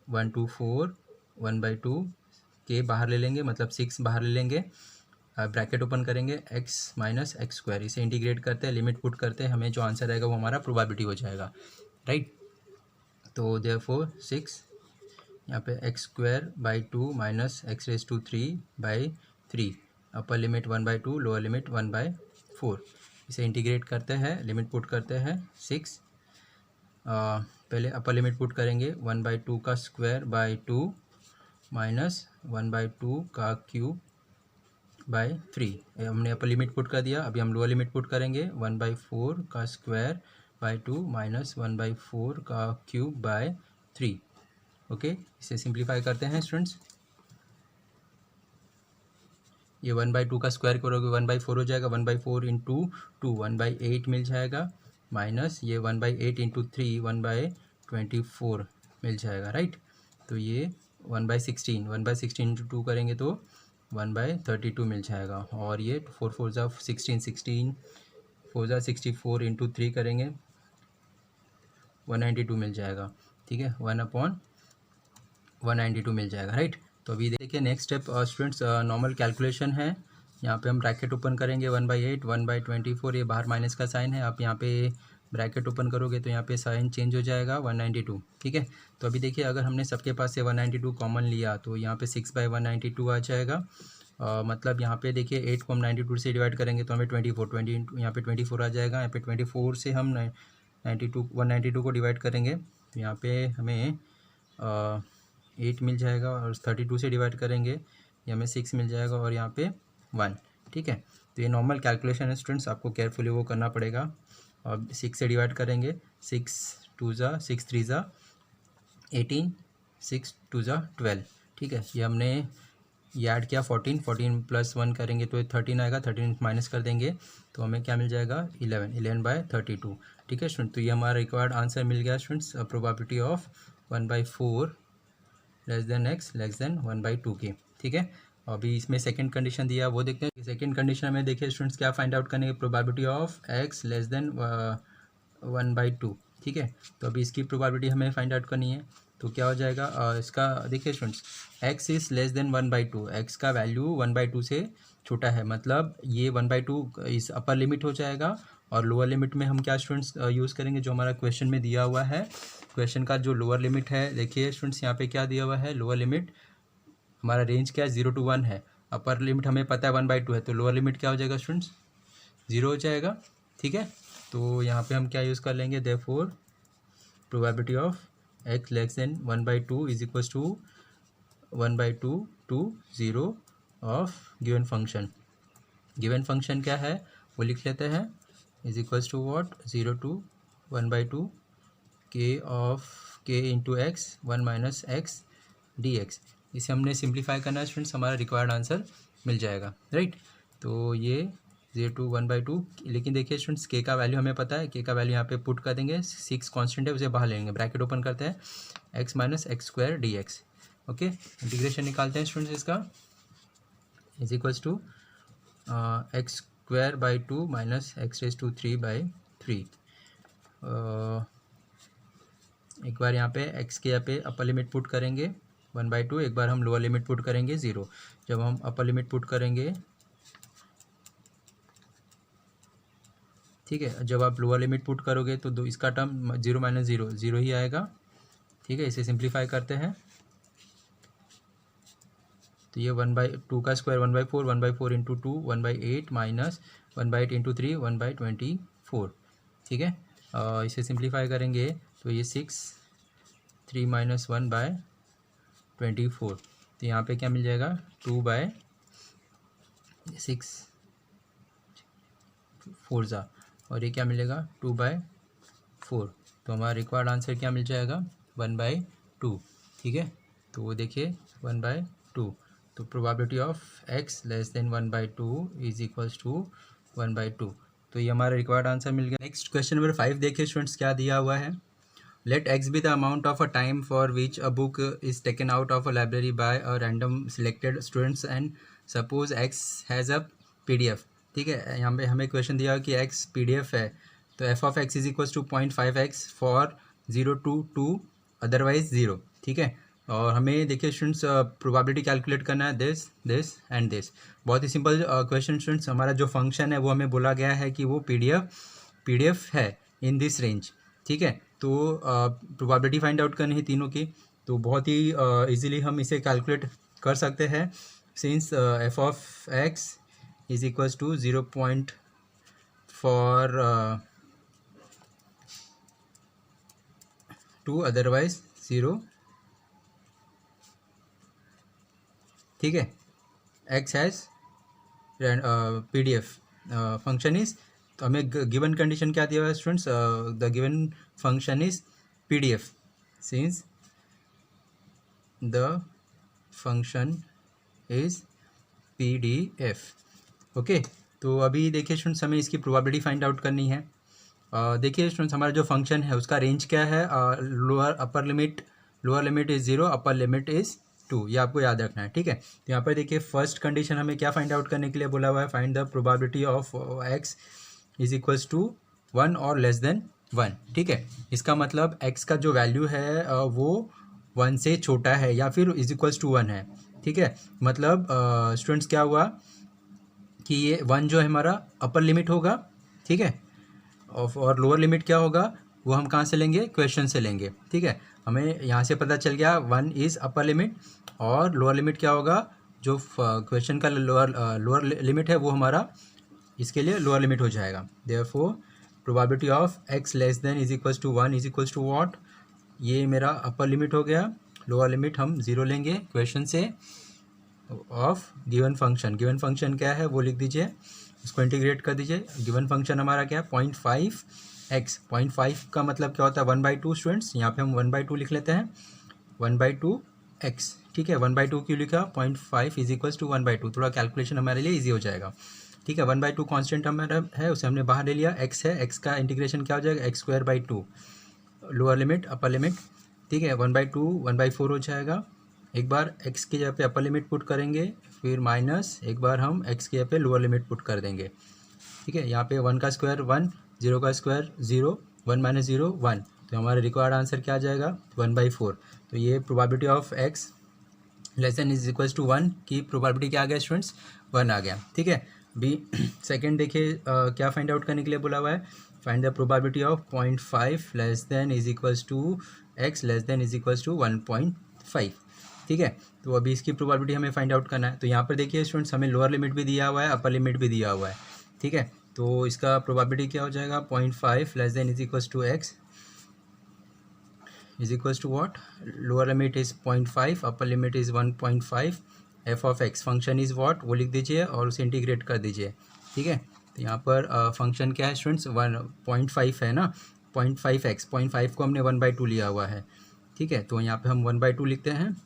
1 2 4 1/2 के बाहर ले लेंगे, मतलब 6 बाहर ले लेंगे, ब्रैकेट ओपन करेंगे x माइनस एक्स स्क्वायर, इसे इंटीग्रेट करते हैं, लिमिट पुट करते हैं, हमें जो आंसर आएगा वो हमारा प्रोबेबिलिटी हो जाएगा, राइट। तो देयरफॉर 6 यहाँ पे x²/2 minus x⁻³ upper limit 1/2 lower limit 1/4, इसे इंटीग्रेट करते हैं, लिमिट पुट करते हैं 6, पहले अपर लिमिट पुट करेंगे 1/2 का स्क्वायर बाई 2 माइनस 1/2 का क्यूब बाई 3, हमने अपर लिमिट पुट कर दिया। अभी हम लोअर लिमिट पुट करेंगे 1/4 का स्क्वायर बाई 2 माइनस 1/4 का क्यूब बाई 3। ओके, इसे सिंप्लीफाई करते हैं स्टूडेंट्स, ये 1/2 का स्क्वायर करोगे 1/4 हो जाएगा, 1/4 इंटू 2 1/8 मिल जाएगा, माइनस ये 1/8 इंटू 3 1/24 मिल जाएगा, राइट। तो ये 1/16 इंटू 2 करेंगे तो 1/32 मिल जाएगा, और ये 4 4 ज़ा 16 16 4 ज़ा 64 इंटू 3 करेंगे 192 मिल जाएगा। ठीक है, 1/192 मिल जाएगा, राइट। तो अभी देखिए next step students normal calculation है। यहाँ पे हम ब्रैकेट ओपन करेंगे 1/8 1/24, ये बाहर माइनस का साइन है, आप यहाँ पे ब्रैकेट ओपन करोगे तो यहाँ पे साइन चेंज हो जाएगा 192। ठीक है, तो अभी देखिए अगर हमने सबके पास से 192 कॉमन लिया तो यहाँ पे 6/192 आ जाएगा, मतलब यहाँ पे देखिए 8 को हम 92 से डिवाइड करेंगे तो हमें 24 यहाँ पे 24 आ जाएगा, यहाँ पे 24 से हम 192 को डिवाइड करेंगे तो यहाँ पे हमें 8 मिल जाएगा, और 32 से डिवाइड करेंगे ये हमें 6 मिल जाएगा, और यहाँ पे 1। ठीक है, तो ये नॉर्मल कैलकुलेशन है स्टूडेंट्स, आपको केयरफुली वो करना पड़ेगा। और 6 से डिवाइड करेंगे, 6 2 ज़ा 6 3 ज़ा 18 6 2 ज़ा 12। ठीक है, ये हमने ये ऐड किया 14 प्लस 1 करेंगे तो 13 आएगा, 13 माइनस कर देंगे तो हमें क्या मिल जाएगा 11/32। ठीक है स्टूडेंट, तो ये हमारा रिक्वायर्ड आंसर मिल गया students, probability of 1/4 less than x less than 1/2 की। ठीक है, अभी इसमें सेकंड कंडीशन दिया वो देखते हैं। सेकंड कंडीशन में देखिए स्टूडेंट्स क्या फाइंड आउट करने की, probability of x less than 1/2। ठीक है, तो अभी इसकी प्रोबेबिलिटी हमें फाइंड आउट करनी है, तो क्या हो जाएगा इसका देखिए students, x is less than 1/2, x का वैल्यू 1/2 से छोटा है, मतलब ये 1/2 इस अपर लिमिट हो जाएगा, और लोअर लिमिट में हम क्या स्टूडेंट्स यूज़ करेंगे जो हमारा क्वेश्चन में दिया हुआ है। क्वेश्चन का जो लोअर लिमिट है देखिए स्टूडेंट्स यहाँ पे क्या दिया हुआ है, लोअर लिमिट हमारा रेंज क्या है 0 to 1 है, अपर लिमिट हमें पता है 1/2 है, तो लोअर लिमिट क्या हो जाएगा स्टूडेंट्स 0 हो जाएगा। ठीक है, तो यहाँ पे हम क्या यूज़ कर लेंगे, therefore probability of x less than 1/2 is equals to 1/2 to 0 of given function. Given function क्या है वो लिख लेते हैं, is equals to what 0 to 1/2 k of k into x 1 minus x d x. इसे हमने सिंप्लीफाई करना है स्टूडेंट्स, हमारा रिक्वायर्ड आंसर मिल जाएगा, राइट। तो ये 0 to 1/2, लेकिन देखिए स्टूडेंट्स के का वैल्यू हमें पता है, के का वैल्यू यहाँ पे पुट कर देंगे, 6 कांस्टेंट है उसे बाहर लेंगे, ब्रैकेट ओपन करते हैं x minus x square d x. Okay, integration निकालते हैं स्टूडेंट्स इसका, is equals to x square by 2 minus x raise to 3 by 3। एक बार यहाँ पे x के यहाँ पे अपर लिमिट पुट करेंगे 1/2, एक बार हम लोअर लिमिट पुट करेंगे 0। जब हम अपर लिमिट पुट करेंगे, ठीक है, जब आप लोअर लिमिट पुट करोगे तो दो इसका टर्म 0 माइनस 0 0 ही आएगा। ठीक है, इसे सिंप्लीफाई करते हैं तो ये 1/2 का स्क्वायर 1/4, 1/4 इंटू 2 1/8 माइनस 1/8 इंटू 3 1/24। ठीक है, इसे सिंप्लीफाई करेंगे तो ये 6 3 माइनस 1/24। तो यहाँ पे क्या मिल जाएगा 2/6 4 ज़ा, और ये क्या मिलेगा 2/4। तो हमारा रिक्वायर्ड आंसर क्या मिल जाएगा 1/2। ठीक है, तो वो देखिए 1/2। तो probability of x less than 1/2 is equals to 1/2। तो ये हमारा रिक्वायर्ड आंसर मिल गया। नेक्स्ट क्वेश्चन नंबर 5 देखिए स्टूडेंट्स क्या दिया हुआ है। Let x be the amount of a time for which a book is taken out of a library by a random selected students and suppose x has a PDF। ठीक है, यहाँ पे हमें क्वेश्चन दिया कि x PDF है, तो f of x is equals to 0.5x for 0 to 2 otherwise 0। ठीक है, और हमें देखिए स्टूडेंट्स प्रोबेबिलिटी कैलकुलेट करना है दिस एंड दिस। बहुत ही सिंपल क्वेश्चन स्टूडेंट्स, हमारा जो फंक्शन है वो हमें बोला गया है कि वो PDF है इन दिस रेंज। ठीक है, तो प्रोबेबिलिटी फाइंड आउट करनी है तीनों की, तो बहुत ही इजीली हम इसे कैलकुलेट कर सकते हैं। Since f of x is equals to 0.2 otherwise 0। ठीक है, x has PDF function is, तो हमें गिवन कंडीशन क्या दिया हुआ है students, the given function is PDF since the function is PDF। Okay, तो अभी देखिए स्टूडेंट्स हमें इसकी प्रोबेबिलिटी फाइंड आउट करनी है। देखिए स्टूडेंट्स हमारा जो फंक्शन है उसका रेंज क्या है, lower limit is 0, upper limit is 2, ये आपको याद रखना है। ठीक है, तो यहाँ पर देखिए फर्स्ट कंडीशन हमें क्या फाइंड आउट करने के लिए बोला हुआ है, find the probability of x is equals to 1 और लेस देन 1। ठीक है, इसका मतलब x का जो वैल्यू है वो 1 से छोटा है या फिर इज इक्वल्स टू 1 है। ठीक है, मतलब स्टूडेंट्स क्या हुआ कि ये 1 जो है हमारा अपर लिमिट होगा। ठीक है, और लोअर लिमिट क्या होगा वो हम कहाँ से लेंगे, क्वेश्चन से लेंगे। ठीक है, हमें यहाँ से पता चल गया 1 इज़ अपर लिमिट और लोअर लिमिट क्या होगा, जो क्वेश्चन का लोअर लिमिट है वो हमारा इसके लिए लोअर लिमिट हो जाएगा। Therefore probability of x less than is equals to 1 is equals to what, ये मेरा अपर लिमिट हो गया, लोअर लिमिट हम 0 लेंगे क्वेश्चन से of given function. Given function क्या है वो लिख दीजिए, इसको इंटीग्रेट कर दीजिए। गिवन फंक्शन हमारा क्या है 0.5x। 0.5 का मतलब क्या होता है 1/2 स्टूडेंट्स, यहाँ पे हम 1/2 लिख लेते हैं 1/2x। ठीक है, 1/2 क्यों लिखा, 0.5 इज इक्वल्स टू 1/2, थोड़ा कैलकुलेशन हमारे लिए ईजी हो जाएगा। ठीक है, 1/2 कॉन्स्टेंट हमारा है उसे हमने बाहर ले लिया, x है, x का इंटीग्रेशन क्या हो जाएगा x²/2, lower limit upper limit. ठीक है, 1/2 1/4 हो जाएगा। एक बार x की जगह पे अपर लिमिट पुट करेंगे, फिर माइनस एक बार हम x की जगह पे लोअर लिमिट पुट कर देंगे। ठीक है, यहाँ पे 1 का स्क्वायर 1, 0 का स्क्वायर 0, 1 माइनस 0 1, तो हमारा रिक्वायर्ड आंसर क्या आ जाएगा 1/4। तो ये probability of x less than is equals to 1 की प्रोबेबिलिटी क्या आ गया स्टूडेंट्स 1 आ गया। ठीक है, बी सेकेंड देखिए क्या फाइंड आउट करने के लिए बोला हुआ है, find the probability of 0.5 less than is equals to x less than is equals to 1.5। ठीक है, तो अभी इसकी प्रोबेबिलिटी हमें फाइंड आउट करना है। तो यहाँ पर देखिए स्टूडेंट्स हमें लोअर लिमिट भी दिया हुआ है, अपर लिमिट भी दिया हुआ है। ठीक है, तो इसका प्रोबेबिलिटी क्या हो जाएगा 0.5 less than is equals to x is equals to what, lower limit is 0.5, upper limit is 1.5, f of x function is what वो लिख दीजिए और उसे इंटीग्रेट कर दीजिए। ठीक है, तो यहाँ पर फंक्शन क्या है स्टूडेंट्स 1.5 है ना, 0.5x, 0.5 को हमने 1/2 लिया हुआ है। ठीक है, तो यहाँ पे हम 1/2 लिखते हैं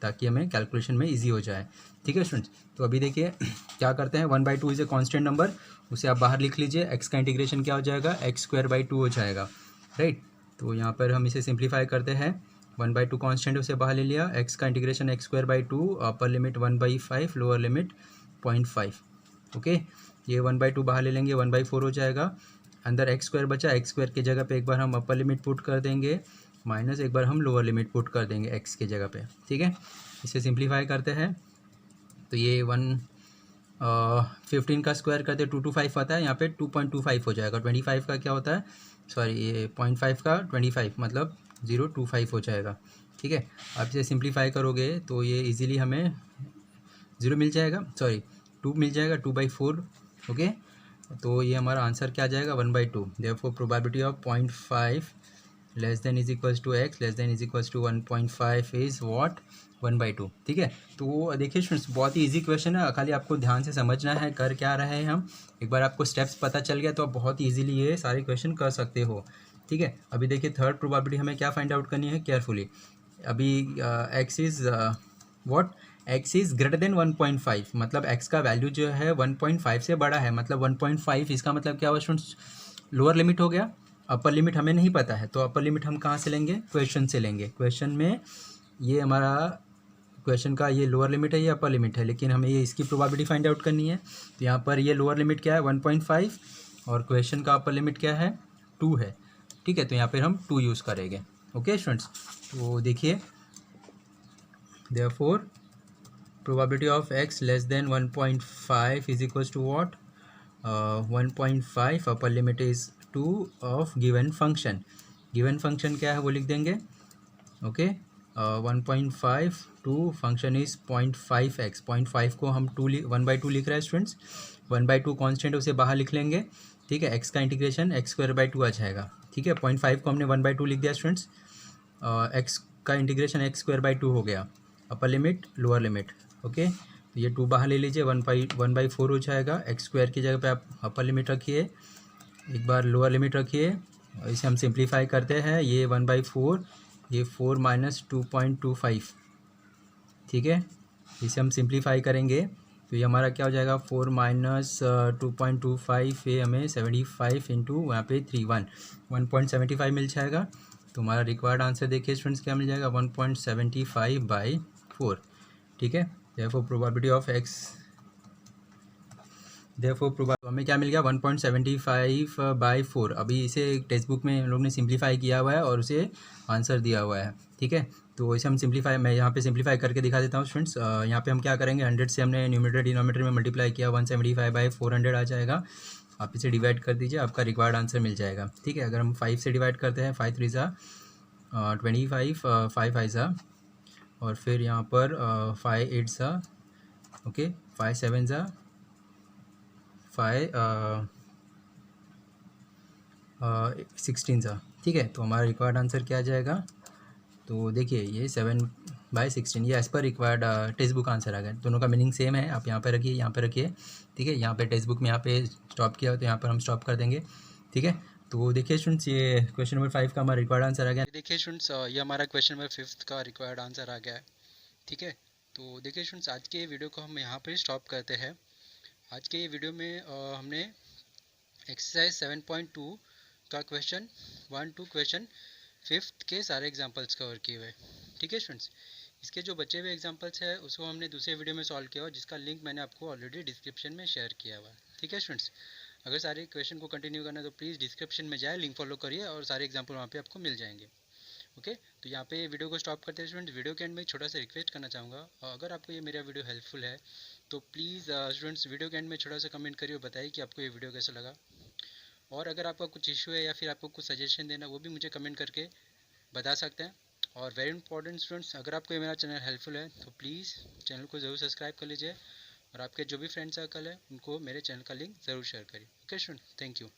ताकि हमें कैलकुलेशन में इजी हो जाए। ठीक है स्टूडेंट्स, तो अभी देखिए क्या करते हैं, 1/2 इज़ ए कांस्टेंट नंबर, उसे आप बाहर लिख लीजिए, x का इंटीग्रेशन क्या हो जाएगा x²/2 हो जाएगा। राइट, तो यहाँ पर हम इसे सिंप्लीफाई करते हैं, 1/2 कांस्टेंट उसे बाहर ले लिया, x का integration x²/2, upper limit 1/5, lower limit 0.5। Okay, ये 1/2 बाहर ले लेंगे, 1/4 हो जाएगा। अंदर एक्स स्क्वायर बचा, एक्स स्क्वायर की जगह पे एक बार हम अपर लिमिट पुट कर देंगे, माइनस एक बार हम लोअर लिमिट पुट कर देंगे एक्स की जगह पे, ठीक है। इसे सिंप्लीफाई करते हैं तो ये 15 का स्क्वायर करते 225 आता है, यहाँ पे 2.25 हो जाएगा। 25 का क्या होता है, सॉरी ये 0.5 का 25 मतलब 0.25 हो जाएगा, ठीक है। आप इसे सिंप्लीफाई करोगे तो ये इजीली हमें 0 मिल जाएगा, सॉरी 2 मिल जाएगा, 2/4, ओके। तो ये हमारा आंसर क्या आ जाएगा, 1/2। Therefore probability of 0.5 less than is equals to x less than is equals to 1.5 is what, 1/2, ठीक है। तो देखिए स्टूडेंट्स, बहुत ही ईजी क्वेश्चन है, खाली आपको ध्यान से समझना है कर क्या रहे हैं हम। एक बार आपको स्टेप्स पता चल गया तो आप बहुत ईजिली ये सारे क्वेश्चन कर सकते हो, ठीक है। अभी देखिए थर्ड प्रोबेबिलिटी हमें क्या फाइंड आउट करनी है केयरफुली। अभी x is what, x is greater than 1.5, मतलब एक्स का वैल्यू जो है 1.5 से बड़ा है, मतलब 1.5, इसका मतलब क्या हुआ स्टूडेंट्स, लोअर लिमिट हो गया। अपर लिमिट हमें नहीं पता है, तो अपर लिमिट हम कहाँ से लेंगे, क्वेश्चन से लेंगे। क्वेश्चन में ये हमारा क्वेश्चन का ये लोअर लिमिट है, ये अपर लिमिट है, लेकिन हमें ये इसकी प्रोबेबिलिटी फाइंड आउट करनी है। तो यहाँ पर ये लोअर लिमिट क्या है, 1.5, और क्वेश्चन का अपर लिमिट क्या है, 2 है, ठीक है। तो यहाँ पर हम 2 यूज़ करेंगे, ओके स्टूडेंट्स। तो देखिए therefore probability of x less than 1.5 is equals to what, 1.5, upper limit is 2 of given function. Given function क्या है वो लिख देंगे, okay. 1.5 to function is 0.5x, 0.5 को हम 1/2 लिख रहे हैं स्टूडेंट्स। 1/2 कॉन्स्टेंट उसे बाहर लिख लेंगे, ठीक है। x का इंटीग्रेशन x²/2 आ जाएगा, ठीक है। 0.5 को हमने 1/2 लिख दिया स्टूडेंट्स। x का इंटीग्रेशन x²/2 हो गया, अपर लिमिट लोअर लिमिट, ओके। तो ये 2 बाहर ले लीजिए, 1/4 हो जाएगा। x² की जगह पे आप अपर लिमिट रखिए, एक बार लोअर लिमिट रखिए, इसे हम सिंप्लीफाई करते हैं। ये 1/4, ये 4 माइनस 2.25, ठीक है। इसे हम सिंप्लीफाई करेंगे तो ये हमारा क्या हो जाएगा, 4 माइनस 2.25, ये हमें 75 इंटू वहाँ पे 3 1.75 मिल जाएगा। तो हमारा रिक्वायर्ड आंसर देखिए स्टूडेंट्स क्या मिल जाएगा, 1.75/4, ठीक है। Therefore probability of x, therefore हमें क्या मिल गया, 1.75/4। अभी इसे टेक्स्ट बुक में हम लोग ने सिंप्लीफाई किया हुआ है और उसे आंसर दिया हुआ है, ठीक है। तो इसे हम सिंप्लीफाई, मैं यहाँ पे सिंप्लीफाई करके दिखा देता हूँ स्टूडेंट्स। यहाँ पे हम क्या करेंगे, 100 से हमने न्यूमरेटर डिनोमिनेटर में मल्टीप्लाई किया, 175/400 आ जाएगा। आप इसे डिवाइड कर दीजिए, आपका रिक्वायर्ड आंसर मिल जाएगा, ठीक है। अगर हम 5 से डिवाइड करते हैं, 5 3 25, 5 5 और फिर यहाँ पर 5 8 ओके, 5 7 5 16 ठीक है। तो हमारा रिक्वायर्ड आंसर क्या आ जाएगा, तो देखिए ये 7/16, ये as per required text book answer आ गया। दोनों का मीनिंग सेम है, आप यहाँ पे रखिए, यहाँ पे रखिए, ठीक है। यहाँ पे टेक्स्ट बुक में यहाँ पे स्टॉप किया तो यहाँ पर हम स्टॉप कर देंगे, ठीक है। तो देखिए स्टूडेंट्स, ये क्वेश्चन नंबर 5 का हमारा रिक्वायर्ड आंसर आ गया। देखिए स्टूडेंट्स, ये हमारा क्वेश्चन नंबर 5 का रिक्वायर्ड आंसर आ गया है, ठीक है। तो देखिए स्टूडेंट्स, आज के वीडियो को हम यहाँ पर स्टॉप करते हैं। आज के ये वीडियो में हमने एक्सरसाइज 7.2 का क्वेश्चन 1 to क्वेश्चन 5th के सारे एग्जांपल्स कवर किए हुए, ठीक है स्टूडेंट्स। इसके जो बचे हुए एग्जांपल्स है उसको हमने दूसरे वीडियो में सॉल्व किया हुआ, जिसका लिंक मैंने आपको ऑलरेडी डिस्क्रिप्शन में शेयर किया हुआ है, ठीक है स्टूडेंट्स। अगर सारे क्वेश्चन को कंटिन्यू करना है तो प्लीज़ डिस्क्रिप्शन में जाए, लिंक फॉलो करिए और सारे एग्जाम्पल वहाँ पे आपको मिल जाएंगे, ओके। तो यहाँ पे वीडियो को स्टॉप करते हैं स्टूडेंट्स। वीडियो के एंड में एक छोटा सा रिक्वेस्ट करना चाहूँगा, अगर आपको ये मेरा वीडियो हेल्पफुल है तो प्लीज़ स्टूडेंट्स वीडियो के एंड में छोटा सा कमेंट करिए और बताइए कि आपको ये वीडियो कैसा लगा। और अगर आपका कुछ इशू है या फिर आपको कुछ सजेशन देना, वो भी मुझे कमेंट करके बता सकते हैं। और वेरी इंपॉर्टेंट स्टूडेंट्स, अगर आपको ये मेरा चैनल हेल्पफुल है तो प्लीज़ चैनल को ज़रूर सब्सक्राइब कर लीजिए और आपके जो भी फ्रेंड सर्कल है उनको मेरे चैनल का लिंक ज़रूर शेयर करिए, ओके स्टूडेंट, थैंक यू।